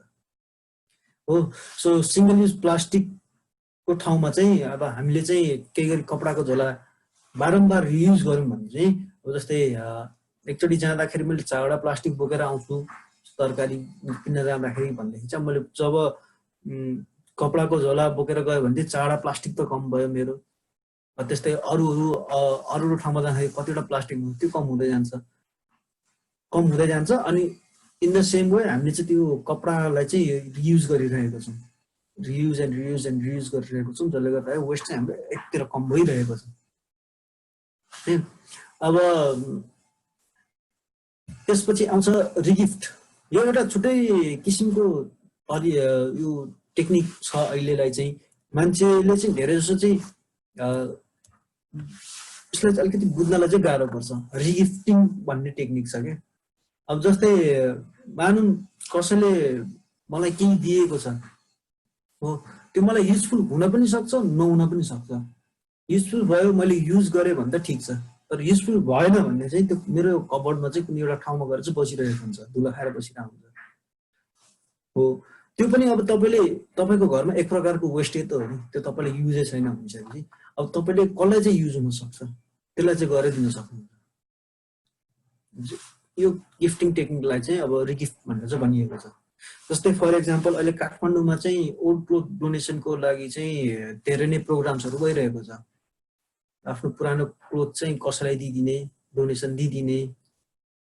हो। सो सिङ्गल युज प्लास्टिकको ठाउँमा चाहिँ अब हामीले चाहिँ केही गरी कपडाको झोला बारम्बार रियुज गऱ्यौँ भने चाहिँ अब जस्तै एकचोटि जाँदाखेरि मैले 4वटा प्लास्टिक बोकेर आउँछु तरकारी किन्न जाँदाखेरि भनेदेखि चाहिँ मैले जब कपडाको झोला बोकेर गयो भने चाहिँ 4वटा प्लास्टिक त कम भयो मेरो। त्यस्तै अरू ठाउँमा जाँदाखेरि कतिवटा प्लास्टिक हुन्छ त्यो कम हुँदै जान्छ। अनि इन द सेम वे हामीले चाहिँ त्यो कपडालाई चाहिँ रियुज गरिरहेको छौँ, रियुज गरिरहेको छौँ, जसले गर्दा वेस्ट चाहिँ हाम्रो एकतिर कम भइरहेको छ। अब त्यसपछि आउँछ रिगिफ्ट। यो एउटा छुट्टै किसिमको यो टेक्निक छ अहिलेलाई चाहिँ मान्छेले चाहिँ धेरै जसो चाहिँ उसलाई चाहिँ अलिकति बुझ्नलाई चाहिँ गाह्रो पर्छ। रिगिफ्टिङ भन्ने टेक्निक छ क्या। अब जस्तै मानौँ कसैले मलाई केही दिएको छ हो, त्यो मलाई युजफुल हुन पनि सक्छ नहुन पनि सक्छ। युजफुल भयो मैले युज गरेँ भने त ठिक छ, तर युजफुल भएन भने चाहिँ त्यो मेरो कबर्डमा चाहिँ कुनै एउटा ठाउँमा गएर चाहिँ बसिरहेको हुन्छ, धुलो खाएर बसिरहेको हुन्छ हो। त्यो पनि अब तपाईँको घरमा एक प्रकारको वेस्टेज त हो नि, त्यो तपाईँले युजै छैन भनिसकेपछि अब तपाईँले कसलाई चाहिँ युज हुनसक्छ त्यसलाई चाहिँ गरिदिन सक्नुहुन्छ। यो गिफ्टिङ टेक्निकलाई चाहिँ अब रिगिफ्ट भनेर चाहिँ भनिएको छ। जस्तै फर इक्जाम्पल अहिले काठमाडौँमा चाहिँ ओल्ड क्लोथ डोनेसनको लागि चाहिँ धेरै नै प्रोग्राम्सहरू भइरहेको छ। आफ्नो पुरानो क्लोथ चाहिँ कसैलाई दिइदिने, डोनेसन दिइदिने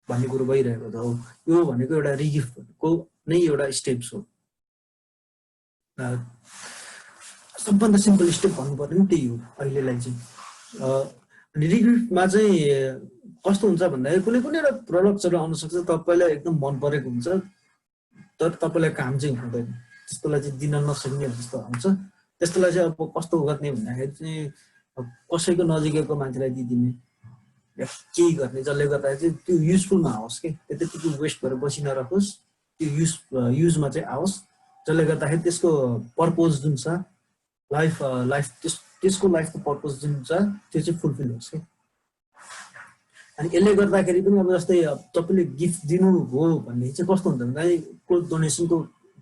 भन्ने कुरो भइरहेको छ हो। यो भनेको एउटा रिगिफ्टको नै एउटा स्टेप्स हो। सबभन्दा सिम्पल स्टेप भन्नु पर्ने नि त्यही हो अहिलेलाई चाहिँ। रिगिफ्टमा चाहिँ कस्तो हुन्छ भन्दाखेरि कुनै कुनै एउटा प्रडक्ट्सहरू आउन सक्छ तपाईँलाई एकदम मन परेको हुन्छ, तर तपाईँलाई काम चाहिँ हुँदैन, त्यस्तोलाई चाहिँ दिन नसक्ने जस्तो आउँछ। त्यस्तोलाई चाहिँ अब कस्तो गर्ने भन्दाखेरि चाहिँ कसैको नजिकैको मान्छेलाई दिइदिने या केही गर्ने, जसले गर्दाखेरि चाहिँ त्यो युजफुलमा आओस् कि त्यतिकै वेस्ट भएर बसी नरहोस्, त्यो युजमा चाहिँ आओस्, जसले गर्दाखेरि त्यसको पर्पोज जुन छ त्यसको लाइफको पर्पोज जुन छ त्यो चाहिँ फुलफिल होस् कि। अनि यसले गर्दाखेरि पनि अब जस्तै तपाईँले गिफ्ट दिनु हो भन्ने चाहिँ कस्तो हुन्छ भन्दाखेरि क्लोथ डोनेसनको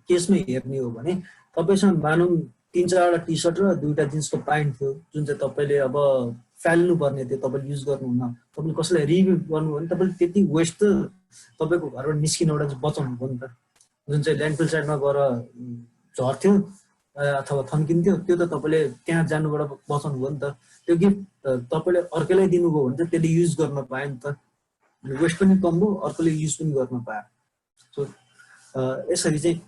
केसमै हेर्ने हो भने तपाईँसँग मानौँ 3-4वटा टी सर्ट र 2टा जिन्सको प्यान्ट थियो जुन चाहिँ तपाईँले अब फाल्नु पर्ने थियो, तपाईँले युज गर्नुहुन्न, तपाईँले कसैलाई रिभ्यू गर्नु भने तपाईँले त्यति वेस्ट त तपाईँको घरबाट निस्किनबाट चाहिँ बचाउनु भयो नि त। जुन चाहिँ ल्यान्डफिल साइडमा गएर झर्थ्यो अथवा थन्किन्थ्यो त्यो त तपाईँले त्यहाँ जानुबाट बचाउनु भयो नि त। त्यो गिफ्ट तपाईँले अर्कैलाई दिनुभयो भने चाहिँ त्यसले युज गर्न पायो नि त, वेस्ट पनि कम भयो, अर्कोले युज पनि गर्न पायो। सो यसरी चाहिँ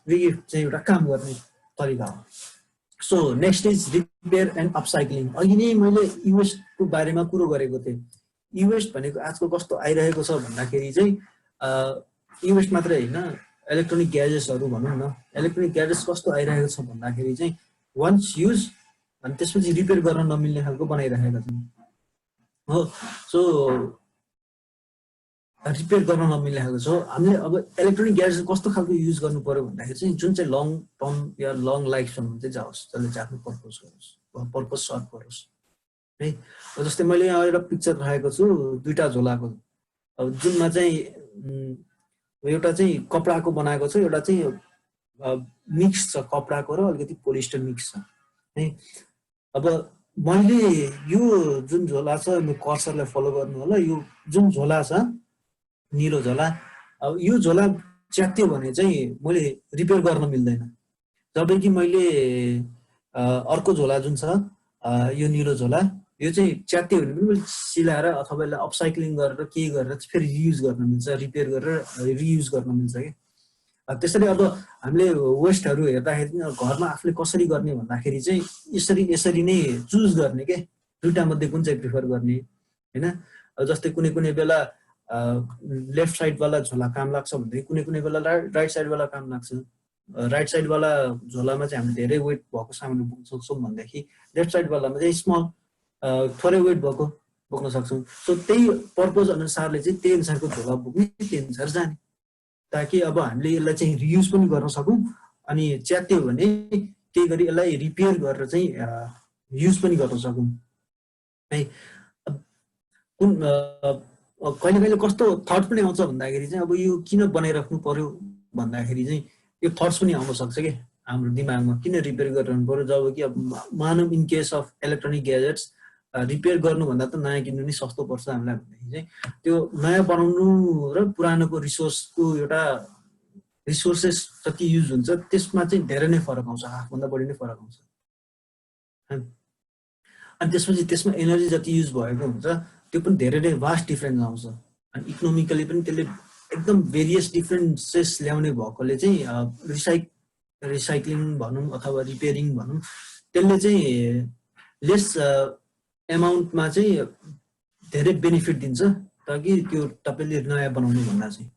रिगिफ्ट चाहिँ एउटा काम गर्ने तरिका हो। So next is repair and upcycling. अघि नै मैले इवेस्टको बारेमा कुरो गरेको थिएँ। इवेस्ट भनेको आजकल कस्तो आइरहेको छ भन्दाखेरि चाहिँ इवेस्ट मात्रै होइन, इलेक्ट्रोनिक ग्याजेट्सहरू भनौँ न, इलेक्ट्रोनिक ग्याजेट्स कस्तो आइरहेको छ भन्दाखेरि चाहिँ वान्स युज अनि त्यसपछि रिपेयर गर्न नमिल्ने खालको बनाइरहेका छन् हो। सो रिपेयर गर्न नमिल्ने खालको छ। हामीले अब इलेक्ट्रोनिक ग्याजेट्स कस्तो खालको युज गर्नु पर्यो भन्दाखेरि चाहिँ जुन चाहिँ लङ टर्म या लङ लाइफसम्म चाहिँ जाओस्, जसले चाहिँ आफ्नो पर्पज सर्भ गरोस् है। जस्तै मैले यहाँ एउटा पिक्चर राखेको छु 2टा झोलाको, अब जुनमा चाहिँ एउटा चाहिँ कपडाको बनाएको छ, एउटा चाहिँ मिक्स छ कपडाको र अलिकति पोलिस्टर मिक्स छ है। अब मैले यो जुन झोला छ, म कर्सरलाई फलो गर्नु होला, यो जुन झोला छ निलो झोला, अब यो झोला च्यात्यो भने चाहिँ मैले रिपेयर गर्न मिल्दैन। जबकि मैले अर्को झोला जुन छ यो निलो झोला, यो चाहिँ च्यात्यो भने पनि मैले सिलाएर अथवा यसलाई अपसाइक्लिङ गरेर के गरेर फेरि रियुज गर्न मिल्छ, रिपेयर गरेर रियुज गर्न मिल्छ कि। त्यसरी अब हामीले वेस्टहरू हेर्दाखेरि घरमा आफूले कसरी गर्ने भन्दाखेरि चाहिँ यसरी नै चुज गर्ने के, 2टा मध्ये कुन चाहिँ प्रिफर गर्ने होइन। जस्तै कुनै कुनै बेला लेफ्ट साइडवाला झोला काम लाग्छ भन्दाखेरि कुनै कुनै बेला राइट साइडवाला काम लाग्छ। राइट साइडवाला झोलामा चाहिँ हामीले धेरै वेट भएको सामान बोक्न सक्छौँ भनेदेखि लेफ्ट साइडवालामा चाहिँ स्मल थोरै वेट भएको बोक्न सक्छौँ। सो त्यही पर्पज अनुसारले चाहिँ त्यही अनुसारको झोला बोक्ने, त्यही अनुसार जाने, ताकि अब हामीले यसलाई चाहिँ रियुज पनि गर्न सकौँ अनि च्यात्यो भने त्यही गरी यसलाई रिपेयर गरेर चाहिँ युज पनि गर्न सकौँ है। कुन कहिले कहिले कस्तो थट पनि आउँछ भन्दाखेरि चाहिँ अब यो किन बनाइराख्नु पर्यो भन्दाखेरि चाहिँ यो थट्स पनि आउन सक्छ कि हाम्रो दिमागमा, किन रिपेयर गरिरहनु पर्यो, जब कि अब मानव in case of electronic gadgets repair गर्नुभन्दा त नयाँ किन्नु नै सस्तो पर्छ हामीलाई भनेदेखि चाहिँ त्यो नयाँ बनाउनु र पुरानोको रिसोर्सको एउटा रिसोर्सेस जति युज हुन्छ त्यसमा चाहिँ धेरै नै फरक आउँछ, हाफभन्दा बढी नै फरक आउँछ। अनि त्यसपछि त्यसमा एनर्जी जति युज भएको हुन्छ त्यो पनि धेरै नै भास्ट डिफ्रेन्स आउँछ। अनि इकोनोमिकली पनि त्यसले एकदम भेरियस डिफ्रेन्सेस ल्याउने भएकोले चाहिँ रिसाइक्लिङ भनौँ अथवा रिपेयरिङ भनौँ, त्यसले चाहिँ लेस एमाउन्टमा चाहिँ धेरै बेनिफिट दिन्छ ताकि त्यो तपाईँले नयाँ बनाउनु भन्दा चाहिँ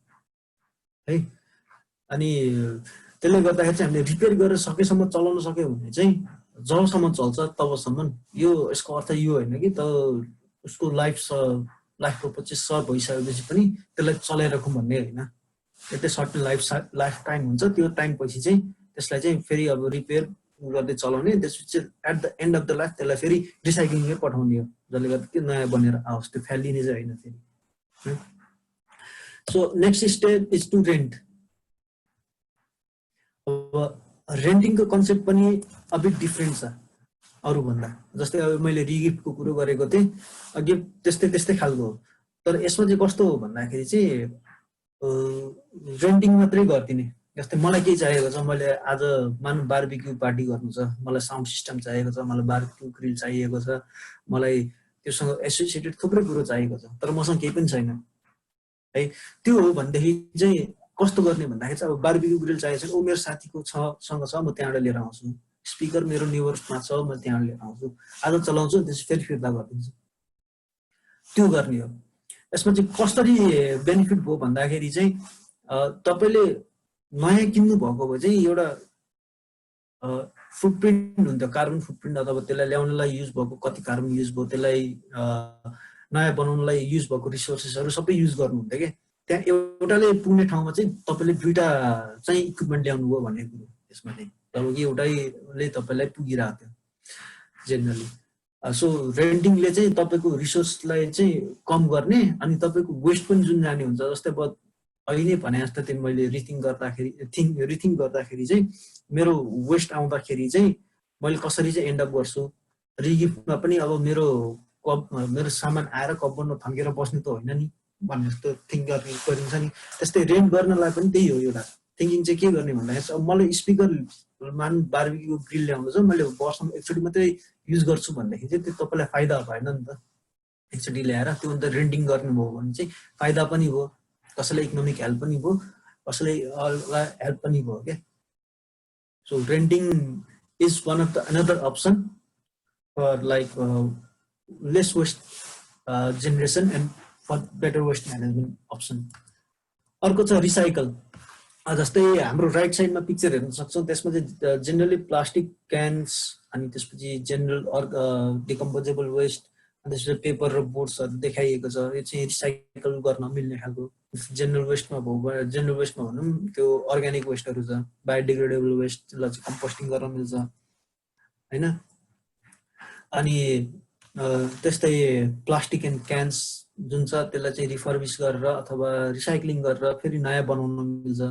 है। अनि त्यसले गर्दाखेरि चाहिँ हामीले रिपेयर गरेर सकेसम्म चलाउन सक्यो भने चाहिँ जबसम्म चल्छ तबसम्म, यो यसको अर्थ यो होइन कि त उसको लाइफ पर्पज चाहिँ सर्भ भइसकेपछि पनि त्यसलाई चलाइराखौँ भन्ने होइन। एउटा सर्टेन लाइफ टाइम हुन्छ, त्यो टाइम पछि चाहिँ त्यसलाई चाहिँ फेरि अब रिपेयर गर्दै चलाउने, त्यसपछि at the end of the life त्यसलाई फेरि रिसाइक्लिङमै पठाउने हो, जसले गर्दा त्यो नयाँ बनेर आओस्, त्यो फ्यालिने चाहिँ होइन फेरि। So next step is to rent. अब रेन्टिङको कन्सेप्ट पनि अबिट डिफ्रेन्ट छ अरूभन्दा। जस्तै अब मैले रिगिफ्टको कुरो गरेको थिएँ, गिफ्ट त्यस्तै खालको हो, तर यसमा चाहिँ कस्तो हो भन्दाखेरि चाहिँ रेन्टिङ मात्रै गरिदिने। जस्तै मलाई केही चाहिएको छ, मैले आज मानव बारबिक्यू पार्टी गर्नु छ, मलाई साउन्ड सिस्टम चाहिएको छ, मलाई बारबिक्यू ग्रिल चाहिएको छ, मलाई त्योसँग एसोसिएटेड थुप्रै कुरो चाहिएको छ, तर मसँग केही पनि छैन है। त्यो हो भनेदेखि चाहिँ कस्तो गर्ने भन्दाखेरि चाहिँ अब बारबिक्यू ग्रिल चाहिएको छ, मेरो साथीको सँग छ, म त्यहाँबाट लिएर आउँछु। स्पिकर मेरो नेबरमा छ, म त्यहाँबाट लिएर आउँछु, आज चलाउँछु, त्यसपछि फेरि फिर्ता गरिदिन्छु, त्यो गर्ने हो। यसमा चाहिँ कसरी बेनिफिट भयो भन्दाखेरि चाहिँ तपाईँले नयाँ किन्नु भएको भए चाहिँ एउटा फुटप्रिन्ट हुन्थ्यो, कार्बन फुटप्रिन्ट, अथवा त्यसलाई ल्याउनलाई युज भएको कति कार्बन युज भयो, त्यसलाई नयाँ बनाउनलाई युज भएको रिसोर्सेसहरू सबै युज गर्नुहुन्थ्यो क्या। त्यहाँ एउटाले पुग्ने ठाउँमा चाहिँ तपाईँले दुईवटा चाहिँ इक्विपमेन्ट ल्याउनु भयो भन्ने कुरो यसमा चाहिँ, जब कि एउटैले तपाईँलाई पुगिरहेको थियो जेनरली। सो रेन्टिङले चाहिँ तपाईँको रिसोर्सलाई चाहिँ कम गर्ने, अनि तपाईँको वेस्ट पनि जुन जाने हुन्छ, जस्तै अब अहिले भने जस्तो त्यो मैले रिथिङ गर्दाखेरि चाहिँ मेरो वेस्ट आउँदाखेरि चाहिँ मैले कसरी चाहिँ एन्ड अप गर्छु। रिगिफ्टमा पनि अब मेरो सामान आएर कपबोर्डमा थन्केर बस्ने त होइन नि भन्ने जस्तो थिङ्क गरिन्छ नि। त्यस्तै रेन्ट गर्नलाई पनि त्यही हो। एउटा थिङ्किङ चाहिँ के गर्ने भन्दाखेरि अब मलाई स्पिकर बारबिक्यू ग्रिल ल्याउनु छ, मैले वर्षमा एकचोटि मात्रै युज गर्छु भनेदेखि चाहिँ त्यो तपाईँलाई फाइदा भएन नि त। एकचोटि ल्याएर त्यो अन्त रेन्टिङ गर्नुभयो भने चाहिँ फाइदा पनि भयो, कसैलाई इकोनोमिक हेल्प पनि भयो, कसैलाई हेल्प पनि भयो क्या। So renting is one of the another option for like less waste generation and for better waste management option. अर्को छ रिसाइकल। जस्तै हाम्रो राइट साइडमा पिक्चर हेर्न सक्छौँ, त्यसमा चाहिँ जेनरली प्लास्टिक क्यान्स, अनि त्यसपछि जेनरल डिकम्पोजेबल वेस्ट, अनि त्यसपछि पेपर र बोर्ड्सहरू देखाइएको छ। यो चाहिँ रिसाइकल गर्न मिल्ने खालको। जेनरल वेस्टमा भनौँ त्यो अर्ग्यानिक वेस्टहरू छ, बायोडिग्रेडेबल वेस्ट, त्यसलाई चाहिँ कम्पोस्टिङ गर्न मिल्छ होइन। अनि त्यस्तै प्लास्टिक एन्ड क्यान्स जुन छ त्यसलाई चाहिँ रिफर्बिस गरेर अथवा रिसाइक्लिङ गरेर फेरि नयाँ बनाउन मिल्छ।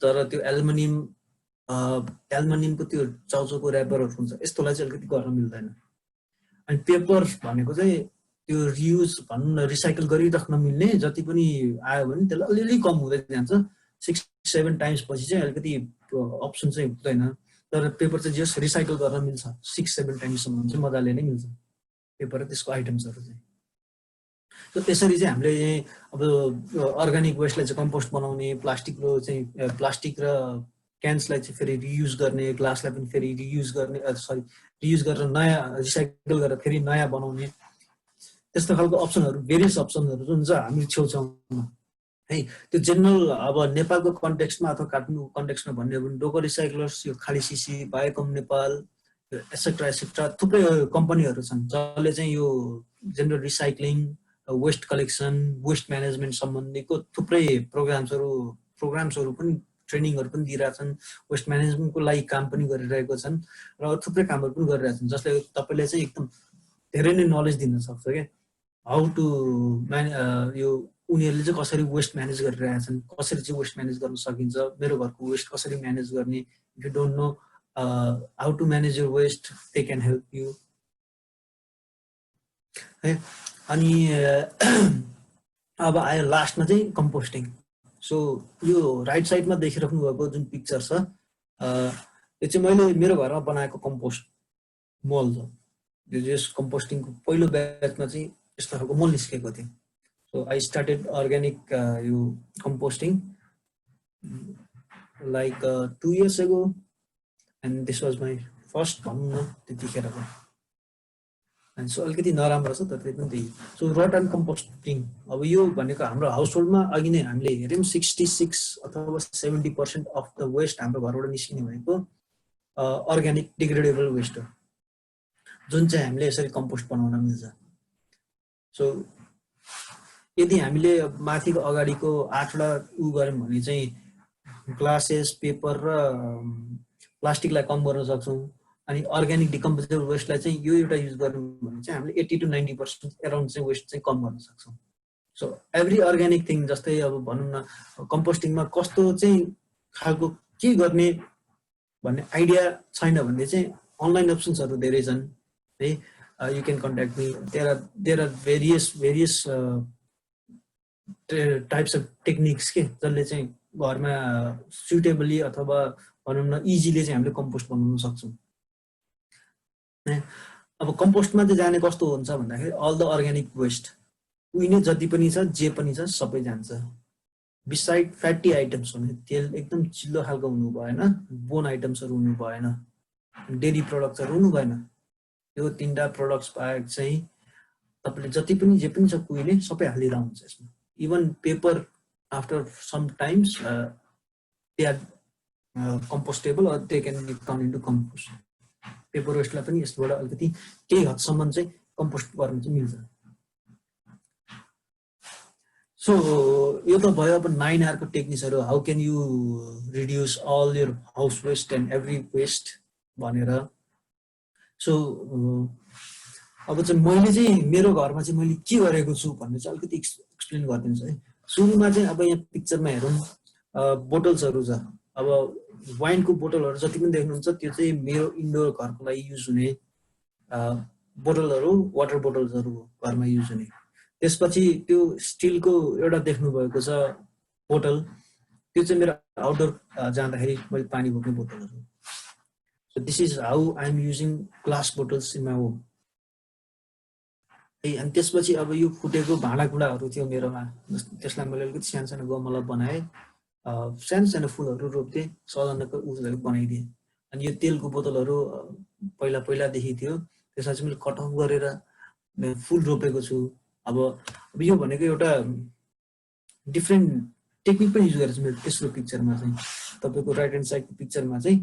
तर त्यो एल्युमिनियमको त्यो चाउचाउको ऱ्यापरहरू हुन्छ, यस्तोलाई चाहिँ अलिकति गर्न मिल्दैन। अनि पेपर भनेको चाहिँ त्यो रियुज भनौँ न, रिसाइकल गरिराख्न मिल्ने, जति पनि आयो भने त्यसलाई अलिअलि कम हुँदै जान्छ। 6-7 टाइम्स पछि चाहिँ अलिकति अप्सन चाहिँ हुँदैन। तर पेपर चाहिँ जस रिसाइकल गर्न मिल्छ 6-7 टाइम्ससम्म चाहिँ मजाले नै मिल्छ पेपर र त्यसको आइटम्सहरू चाहिँ। सो त्यसरी चाहिँ हामीले अब अर्ग्यानिक वेस्टलाई चाहिँ कम्पोस्ट बनाउने, प्लास्टिक र क्यान्सलाई चाहिँ फेरि रियुज गर्ने, ग्लासलाई पनि फेरि रियुज गरेर नयाँ रिसाइकल गरेर फेरि नयाँ बनाउने, त्यस्तो खालको अप्सनहरू, भेरियस अप्सनहरू जुन छ हामी छेउछाउमा है। त्यो जेनरल अब नेपालको कन्टेक्स्टमा अथवा काठमाडौँको कन्टेक्स्टमा भन्ने हो भने डोको रिसाइक्लर्स, यो खाली सिसी, बायोकम नेपाल, एसेट्रा थुप्रै कम्पनीहरू छन् जसले चाहिँ यो general recycling, waste collection, waste management सम्बन्धीको थुप्रै प्रोग्राम्सहरू पनि, ट्रेनिङहरू पनि दिइरहेछन्। वेस्ट म्यानेजमेन्टको लागि काम पनि गरिरहेको छन् र थुप्रै कामहरू पनि गरिरहेछन्, जसले तपाईँले चाहिँ एकदम धेरै नै नलेज दिन सक्छ क्या। हाउ टु यो उनीहरूले चाहिँ कसरी वेस्ट म्यानेज गरिरहेछन्, कसरी चाहिँ वेस्ट म्यानेज गर्न सकिन्छ, मेरो घरको वेस्ट कसरी म्यानेज गर्ने। If you don't know how to manage your waste, they can help you है। अनि अब आयो लास्टमा चाहिँ कम्पोस्टिङ। सो यो राइट साइडमा देखिराख्नु भएको जुन पिक्चर छ, यो चाहिँ मैले मेरो घरमा बनाएको कम्पोस्ट मल छ। यस कम्पोस्टिङको पहिलो ब्याचमा चाहिँ यस्तो खालको मल निस्केको थियो। सो आई स्टार्टेड अर्ग्यानिक यो composting like 2 years ago, and this was my first भनौँ न त्यतिखेरको। अनि सो अलिकति नराम्रो छ तर पनि त्यही। सो रट एन्ड कम्पोस्टिङ, अब यो भनेको हाम्रो हाउस होल्डमा अघि नै हामीले हेऱ्यौँ 66 अथवा 70% अफ द वेस्ट हाम्रो घरबाट निस्किने भनेको अर्ग्यानिक डिग्रेडेबल वेस्ट हो, जुन चाहिँ हामीले यसरी कम्पोस्ट बनाउन मिल्छ। सो यदि हामीले माथिको अगाडिको 8वटा गऱ्यौँ भने चाहिँ ग्लासेस, पेपर र प्लास्टिकलाई कम गर्न सक्छौँ। अनि अर्ग्यानिक डिकम्पोजेबल वेस्टलाई चाहिँ यो एउटा युज गर्नु भने चाहिँ हामीले 80 to 90% एराउन्ड चाहिँ वेस्ट चाहिँ कम गर्न सक्छौँ। सो एभ्री अर्ग्यानिक थिङ, जस्तै अब भनौँ न कम्पोस्टिङमा कस्तो चाहिँ खालको के गर्ने भन्ने आइडिया छैन भने चाहिँ अनलाइन अप्सन्सहरू धेरै छन् है। You can contact me, there are various types of techniques के जसले चाहिँ घरमा सुटेबली अथवा भनौँ न इजीले चाहिँ हामीले कम्पोस्ट बनाउन सक्छौँ। अब कम्पोस्टमा चाहिँ जाने कस्तो हुन्छ भन्दाखेरि अल द अर्ग्यानिक वेस्ट उइने जति पनि छ जे पनि छ सबै जान्छ। बिसाइड फ्याटी आइटम्स हुने, तेल एकदम चिल्लो खालको हुनु भएन, बोन आइटम्सहरू हुनु भएन, डेरी प्रडक्ट्सहरू हुनु भएन। यो 3टा प्रडक्ट्स बाहेक चाहिँ तपाईँले जति पनि जे पनि छ कुहिने सबै हालिरह हुन्छ यसमा। Even paper after some times they are compostable or they can be turn into compost. Paper वेस्टलाई पनि यसबाट अलिकति केही हदसम्म चाहिँ कम्पोस्ट गर्न चाहिँ मिल्छ। सो यो त भयो अब 9R को टेक्निक्सहरू, how can you reduce all your house waste and every waste भनेर। सो अब चाहिँ मैले चाहिँ मेरो घरमा चाहिँ मैले के गरेको छु भन्ने चाहिँ अलिकति एक्सप्लेन गरिदिन्छु है। सुरुमा चाहिँ अब यहाँ पिक्चरमा हेरौँ बोटल्सहरू छ। अब वाइनको बोटलहरू जति पनि देख्नुहुन्छ त्यो चाहिँ मेरो इन्डोर घरको लागि युज हुने बोटलहरू, वाटर बोटल्सहरू घरमा युज हुने। त्यसपछि त्यो स्टिलको एउटा देख्नुभएको छ बोटल, त्यो चाहिँ मेरो आउटडोर जाँदाखेरि मैले पानी बोक्ने बोतलहरू। So this is how I am using glass bottles in my home है। अनि त्यसपछि अब यो फुटेको भाँडाकुँडाहरू थियो मेरोमा, त्यसलाई मैले अलिकति सानो सानो गमला बनाएँ, सानो सानो फुलहरू रोप्थेँ, सजाउनको उसहरू बनाइदिएँ। अनि यो तेलको बोतलहरू पहिलादेखि थियो, त्यसलाई चाहिँ मैले कट अफ गरेर फुल रोपेको छु। अब यो भनेको एउटा डिफ्रेन्ट टेक्निक पनि युज गरेको छु मेरो तेस्रो पिक्चरमा चाहिँ। तपाईँको राइट ह्यान्ड साइडको पिक्चरमा चाहिँ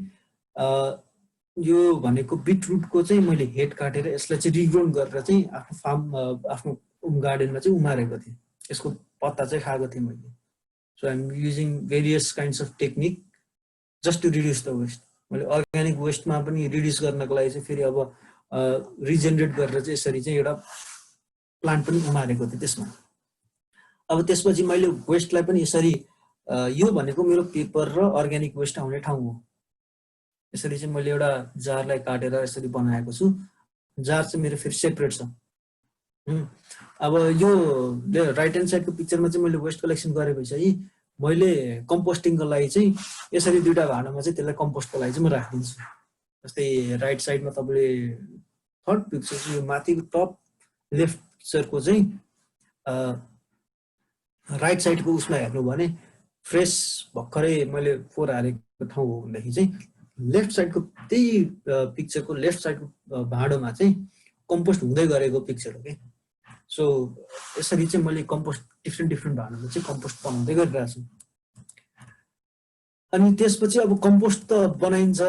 यो भनेको बिटरुटको चाहिँ मैले हेड काटेर यसलाई चाहिँ रिग्रोन गरेर चाहिँ आफ्नो फार्म आफ्नो गार्डनमा चाहिँ उमारेको थिएँ। यसको पत्ता चाहिँ खाएको थिएँ मैले। So I'm using various kinds of technique just to reduce the waste. मैले अर्ग्यानिक वेस्टमा पनि रिड्युस गर्नको लागि चाहिँ फेरि अब रिजेनरेट गरेर चाहिँ यसरी चाहिँ एउटा प्लान्ट पनि उमारेको थिएँ त्यसमा। अब त्यसपछि मैले वेस्टलाई पनि यसरी यो भनेको मेरो पेपर र अर्ग्यानिक वेस्ट आउने ठाउँ हो। यसरी चाहिँ मैले एउटा जारलाई काटेर यसरी बनाएको छु। जार चाहिँ मेरो फेरि सेपरेट छ। अब यो राइट ह्यान्ड साइडको पिक्चरमा चाहिँ मैले वेस्ट कलेक्सन गरेपछि मैले कम्पोस्टिङको लागि चाहिँ यसरी 2टा भाँडामा चाहिँ त्यसलाई कम्पोस्टको लागि चाहिँ म राखिदिन्छु। जस्तै राइट साइडमा तपाईँले थर्ड पिक्चर चाहिँ यो माथिको टप लेफ्ट पिक्चरको चाहिँ राइट साइडको उसमा हेर्नु भने फ्रेस भर्खरै मैले फोहोर हालेको ठाउँ हो भनेदेखि चाहिँ लेफ्ट साइडको त्यही पिक्चरको लेफ्ट साइडको भाँडोमा चाहिँ कम्पोस्ट हुँदै गरेको पिक्चर हो कि। सो यसरी चाहिँ मैले कम्पोस्ट डिफ्रेन्ट भाँडोमा चाहिँ कम्पोस्ट बनाउँदै गरिरहेको छु। अनि त्यसपछि अब कम्पोस्ट त बनाइन्छ,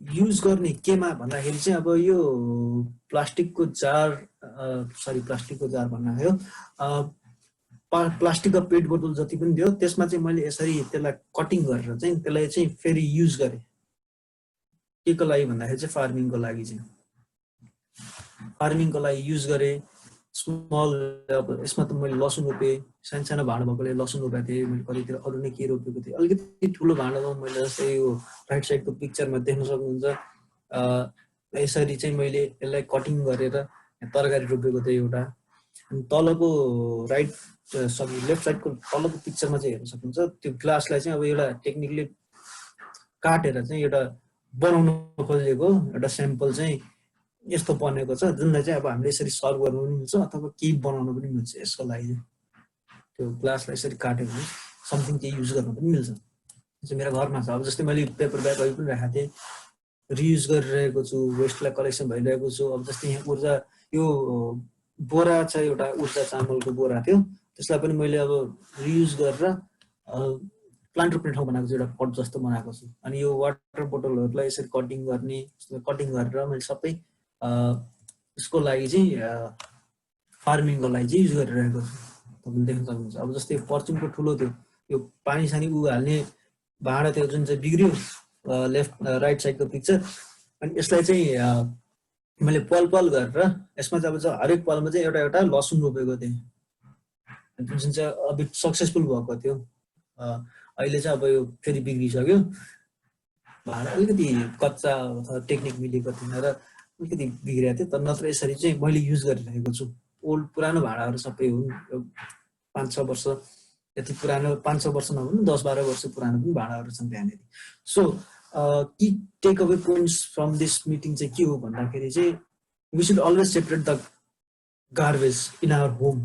युज गर्ने केमा भन्दाखेरि चाहिँ अब यो प्लास्टिकको जार भन्नु हो, प्लास्टिकको पेट बोतल जति पनि थियो त्यसमा चाहिँ मैले यसरी त्यसलाई कटिङ गरेर चाहिँ त्यसलाई चाहिँ फेरि युज गरेँ। के को लागि भन्दाखेरि चाहिँ फार्मिङको लागि युज गरेँ। स्मल अब यसमा त मैले लसुन रोपेँ, सानो भाँडो भएकोले लसुन रोपेको थिएँ मैले, कतितिर अरू नै के रोपेको थिएँ। अलिकति ठुलो भाँडोमा मैले जस्तै यो राइट साइडको पिक्चरमा देख्न सक्नुहुन्छ यसरी चाहिँ मैले यसलाई कटिङ गरेर तरकारी रोपेको थिएँ एउटा। अनि तलको लेफ्ट साइडको तलको पिक्चरमा चाहिँ हेर्न सक्नुहुन्छ त्यो ग्लासलाई चाहिँ अब एउटा टेक्निकली काटेर चाहिँ एउटा बनाउन खोजेको एउटा स्याम्पल चाहिँ यस्तो बनेको छ, जुनलाई चाहिँ अब हामीले यसरी सर्भ गर्नु पनि मिल्छ अथवा केही बनाउनु पनि मिल्छ। यसको लागि त्यो ग्लासलाई यसरी काट्यो भने समथिङ केही युज गर्नु पनि मिल्छ। त्यो चाहिँ मेरो घरमा छ। अब जस्तै मैले पेपर ब्यागहरू पनि राखेको थिएँ, रियुज गरिरहेको छु, वेस्टलाई कलेक्सन भइरहेको छु। अब जस्तै यहाँ ऊर्जा यो बोरा छ, एउटा ऊर्जा चामलको बोरा थियो, त्यसलाई पनि मैले अब रियुज गरेर प्लान्ट रोप्ने ठाउँ बनाएको छु, एउटा पट जस्तो बनाएको छु। अनि यो वाटर बोतलहरूलाई यसरी कटिङ गरेर मैले सबै यसको लागि चाहिँ फार्मिङको लागि चाहिँ युज गरिरहेको छु। तपाईँले देख्न सक्नुहुन्छ। अब जस्तै पर्चुनको ठुलो थियो, यो पानी सानी हाल्ने भाँडा थियो जुन चाहिँ बिग्रियो, लेफ्ट राइट साइडको पिक्चर। अनि यसलाई चाहिँ मैले पल गरेर यसमा चाहिँ अब हरेक पलमा चाहिँ एउटा एउटा लसुन रोपेको थिएँ, जुन चाहिँ अब सक्सेसफुल भएको थियो। अहिले चाहिँ अब यो फेरि बिग्रिसक्यो, भाँडा अलिकति कच्चा अथवा टेक्निक मिलेको थिएन र अलिकति बिग्रिएको थियो। तर नत्र यसरी चाहिँ मैले युज गरिरहेको छु। ओल्ड पुरानो भाँडाहरू सबै हुन्, 5-6 वर्ष यति पुरानो, 5-6 वर्ष नभन्नु 10-12 वर्ष पुरानो पनि भाँडाहरू छन् त्यहाँनिर। So key take away points from this meeting चाहिँ के हो भन्दाखेरि चाहिँ we should always separate the garbage in our home,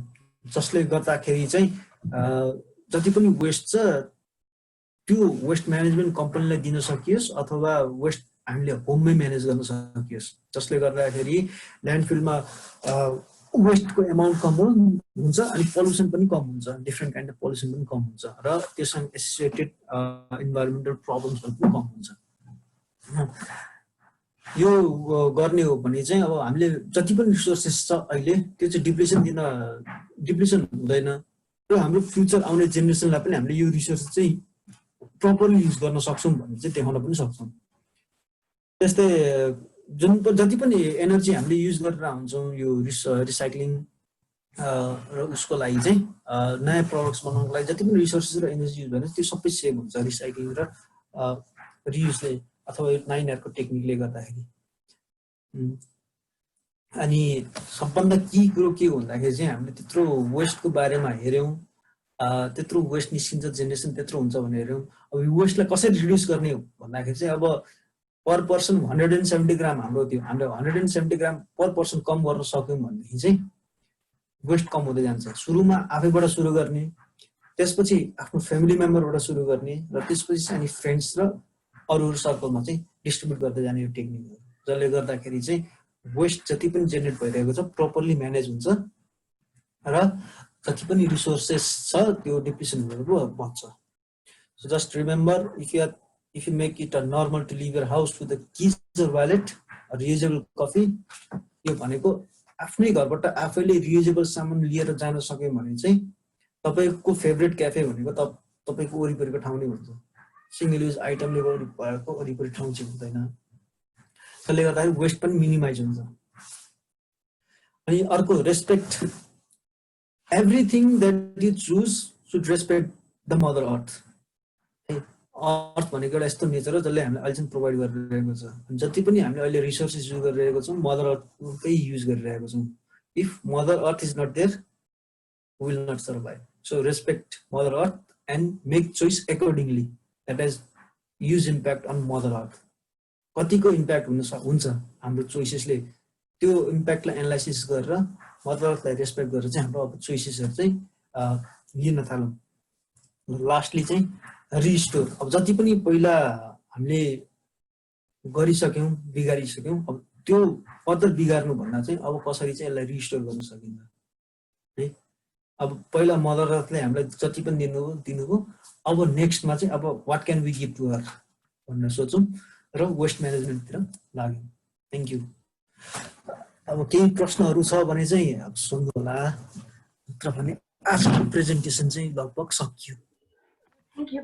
जसले गर्दाखेरि चाहिँ जति पनि वेस्ट छ त्यो वेस्ट म्यानेजमेन्ट कम्पनीलाई दिन सकियोस् अथवा वेस्ट हामीले होममै म्यानेज गर्न सकियोस्, जसले गर्दाखेरि ल्यान्डफिलमा वेस्टको एमाउन्ट कम हुन्छ अनि पल्युसन पनि कम हुन्छ, डिफ्रेन्ट काइन्ड अफ पल्युसन पनि कम हुन्छ र त्यससँग एसोसिएटेड इन्भाइरोमेन्टल प्रब्लम्सहरू पनि कम हुन्छ। यो गर्ने हो भने चाहिँ अब हामीले जति पनि रिसोर्सेस छ अहिले त्यो चाहिँ डिप्लिसन हुँदैन र हाम्रो फ्युचर आउने जेनेरेसनलाई पनि हामीले यो रिसोर्स चाहिँ प्रपरली युज गर्न सक्छौँ भन्ने चाहिँ देखाउन पनि सक्छौँ। त्यस्तै जति पनि एनर्जी हामीले युज गरेर हुन्छौँ यो रिसाइक्लिङ र उसको लागि चाहिँ नयाँ प्रडक्ट्स बनाउनको लागि जति पनि रिसोर्सेस र एनर्जी युज गरेर त्यो सबै सेभ हुन्छ रिसाइक्लिङ र रियुजले अथवा यो 9Rको टेक्निकले गर्दाखेरि। अनि सबभन्दा की कुरो के हो भन्दाखेरि चाहिँ हामीले त्यत्रो वेस्टको बारेमा हेऱ्यौँ, त्यत्रो वेस्ट निस्किन्छ, जेनेरेसन त्यत्रो हुन्छ भनेर हेऱ्यौँ। अब यो वेस्टलाई कसरी रिड्युस गर्ने हो भन्दाखेरि चाहिँ अब पर पर्सन 170 ग्राम हाम्रो थियो, हामीले 170 ग्राम पर पर्सन कम गर्न सक्यौँ भनेदेखि चाहिँ वेस्ट कम हुँदै जान्छ। सुरुमा आफैबाट सुरु गर्ने, त्यसपछि आफ्नो फ्यामिली मेम्बरबाट सुरु गर्ने र त्यसपछि अनि फ्रेन्ड्स र अरू सर्कलमा चाहिँ डिस्ट्रिब्युट गर्दै जाने यो टेक्निकहरू, जसले गर्दाखेरि चाहिँ वेस्ट जति पनि जेनेरेट भइरहेको छ प्रपरली म्यानेज हुन्छ र जति पनि रिसोर्सेस छ त्यो डिप्लिसनहरू बच्छ। So just remember if you make it a normal to leave your house with a keys or wallet or reusable coffee, यो भनेको आफ्नै घरबाट आफैले रियुजेबल सामान लिएर जान सक्यो भने चाहिँ तपाईको फेभरेट क्याफे भनेको तपाईको वरिपरिको ठाउँ नै हुन्छ। सिंगल युज आइटमले भएको वरिपरि ठाउँ चाहिँ हुँदैन, त्यसले गर्दाखेरि वेस्ट पनि मिनिमाइज हुन्छ। अनि अर्को respect, everything that you choose should respect the mother earth. Earth भनेको एउटा यस्तो नेचर हो जसले हामीलाई अहिलेसम्म प्रोभाइड गरिरहेको छ। जति पनि हामीले अहिले रिसोर्सेस युज गरिरहेको छौँ मदर अर्थकै युज गरिरहेको छौँ। If mother earth is not there we will not survive. So respect mother earth and make choice accordingly that is huge impact on mother earth. कतिको इम्प्याक्ट हुन्छ हाम्रो चोइसेसले, त्यो इम्प्याक्टलाई एनालाइसिस गरेर मदर अर्थलाई रेस्पेक्ट गरेर चाहिँ हाम्रो अब चोइसेसहरू चाहिँ लिन थालौँ। लास्टली चाहिँ रिस्टोर। अब जति पनि पहिला हामीले गरिसक्यौँ बिगारिसक्यौँ, अब त्यो फर्दर बिगार्नु भन्दा चाहिँ अब कसरी चाहिँ यसलाई रिस्टोर गर्न सकिन्छ है। अब पहिला मदर अर्थले हामीलाई जति पनि दिनुभयो अब नेक्स्टमा चाहिँ अब what can we give to her भनेर सोचौँ र वेस्ट म्यानेजमेन्टतिर लाग्यौँ। Thank you. अब केही प्रश्नहरू छ भने चाहिँ अब सुन्नु होला, नत्र भने आजको प्रेजेन्टेसन चाहिँ लगभग सकियो। Thank you.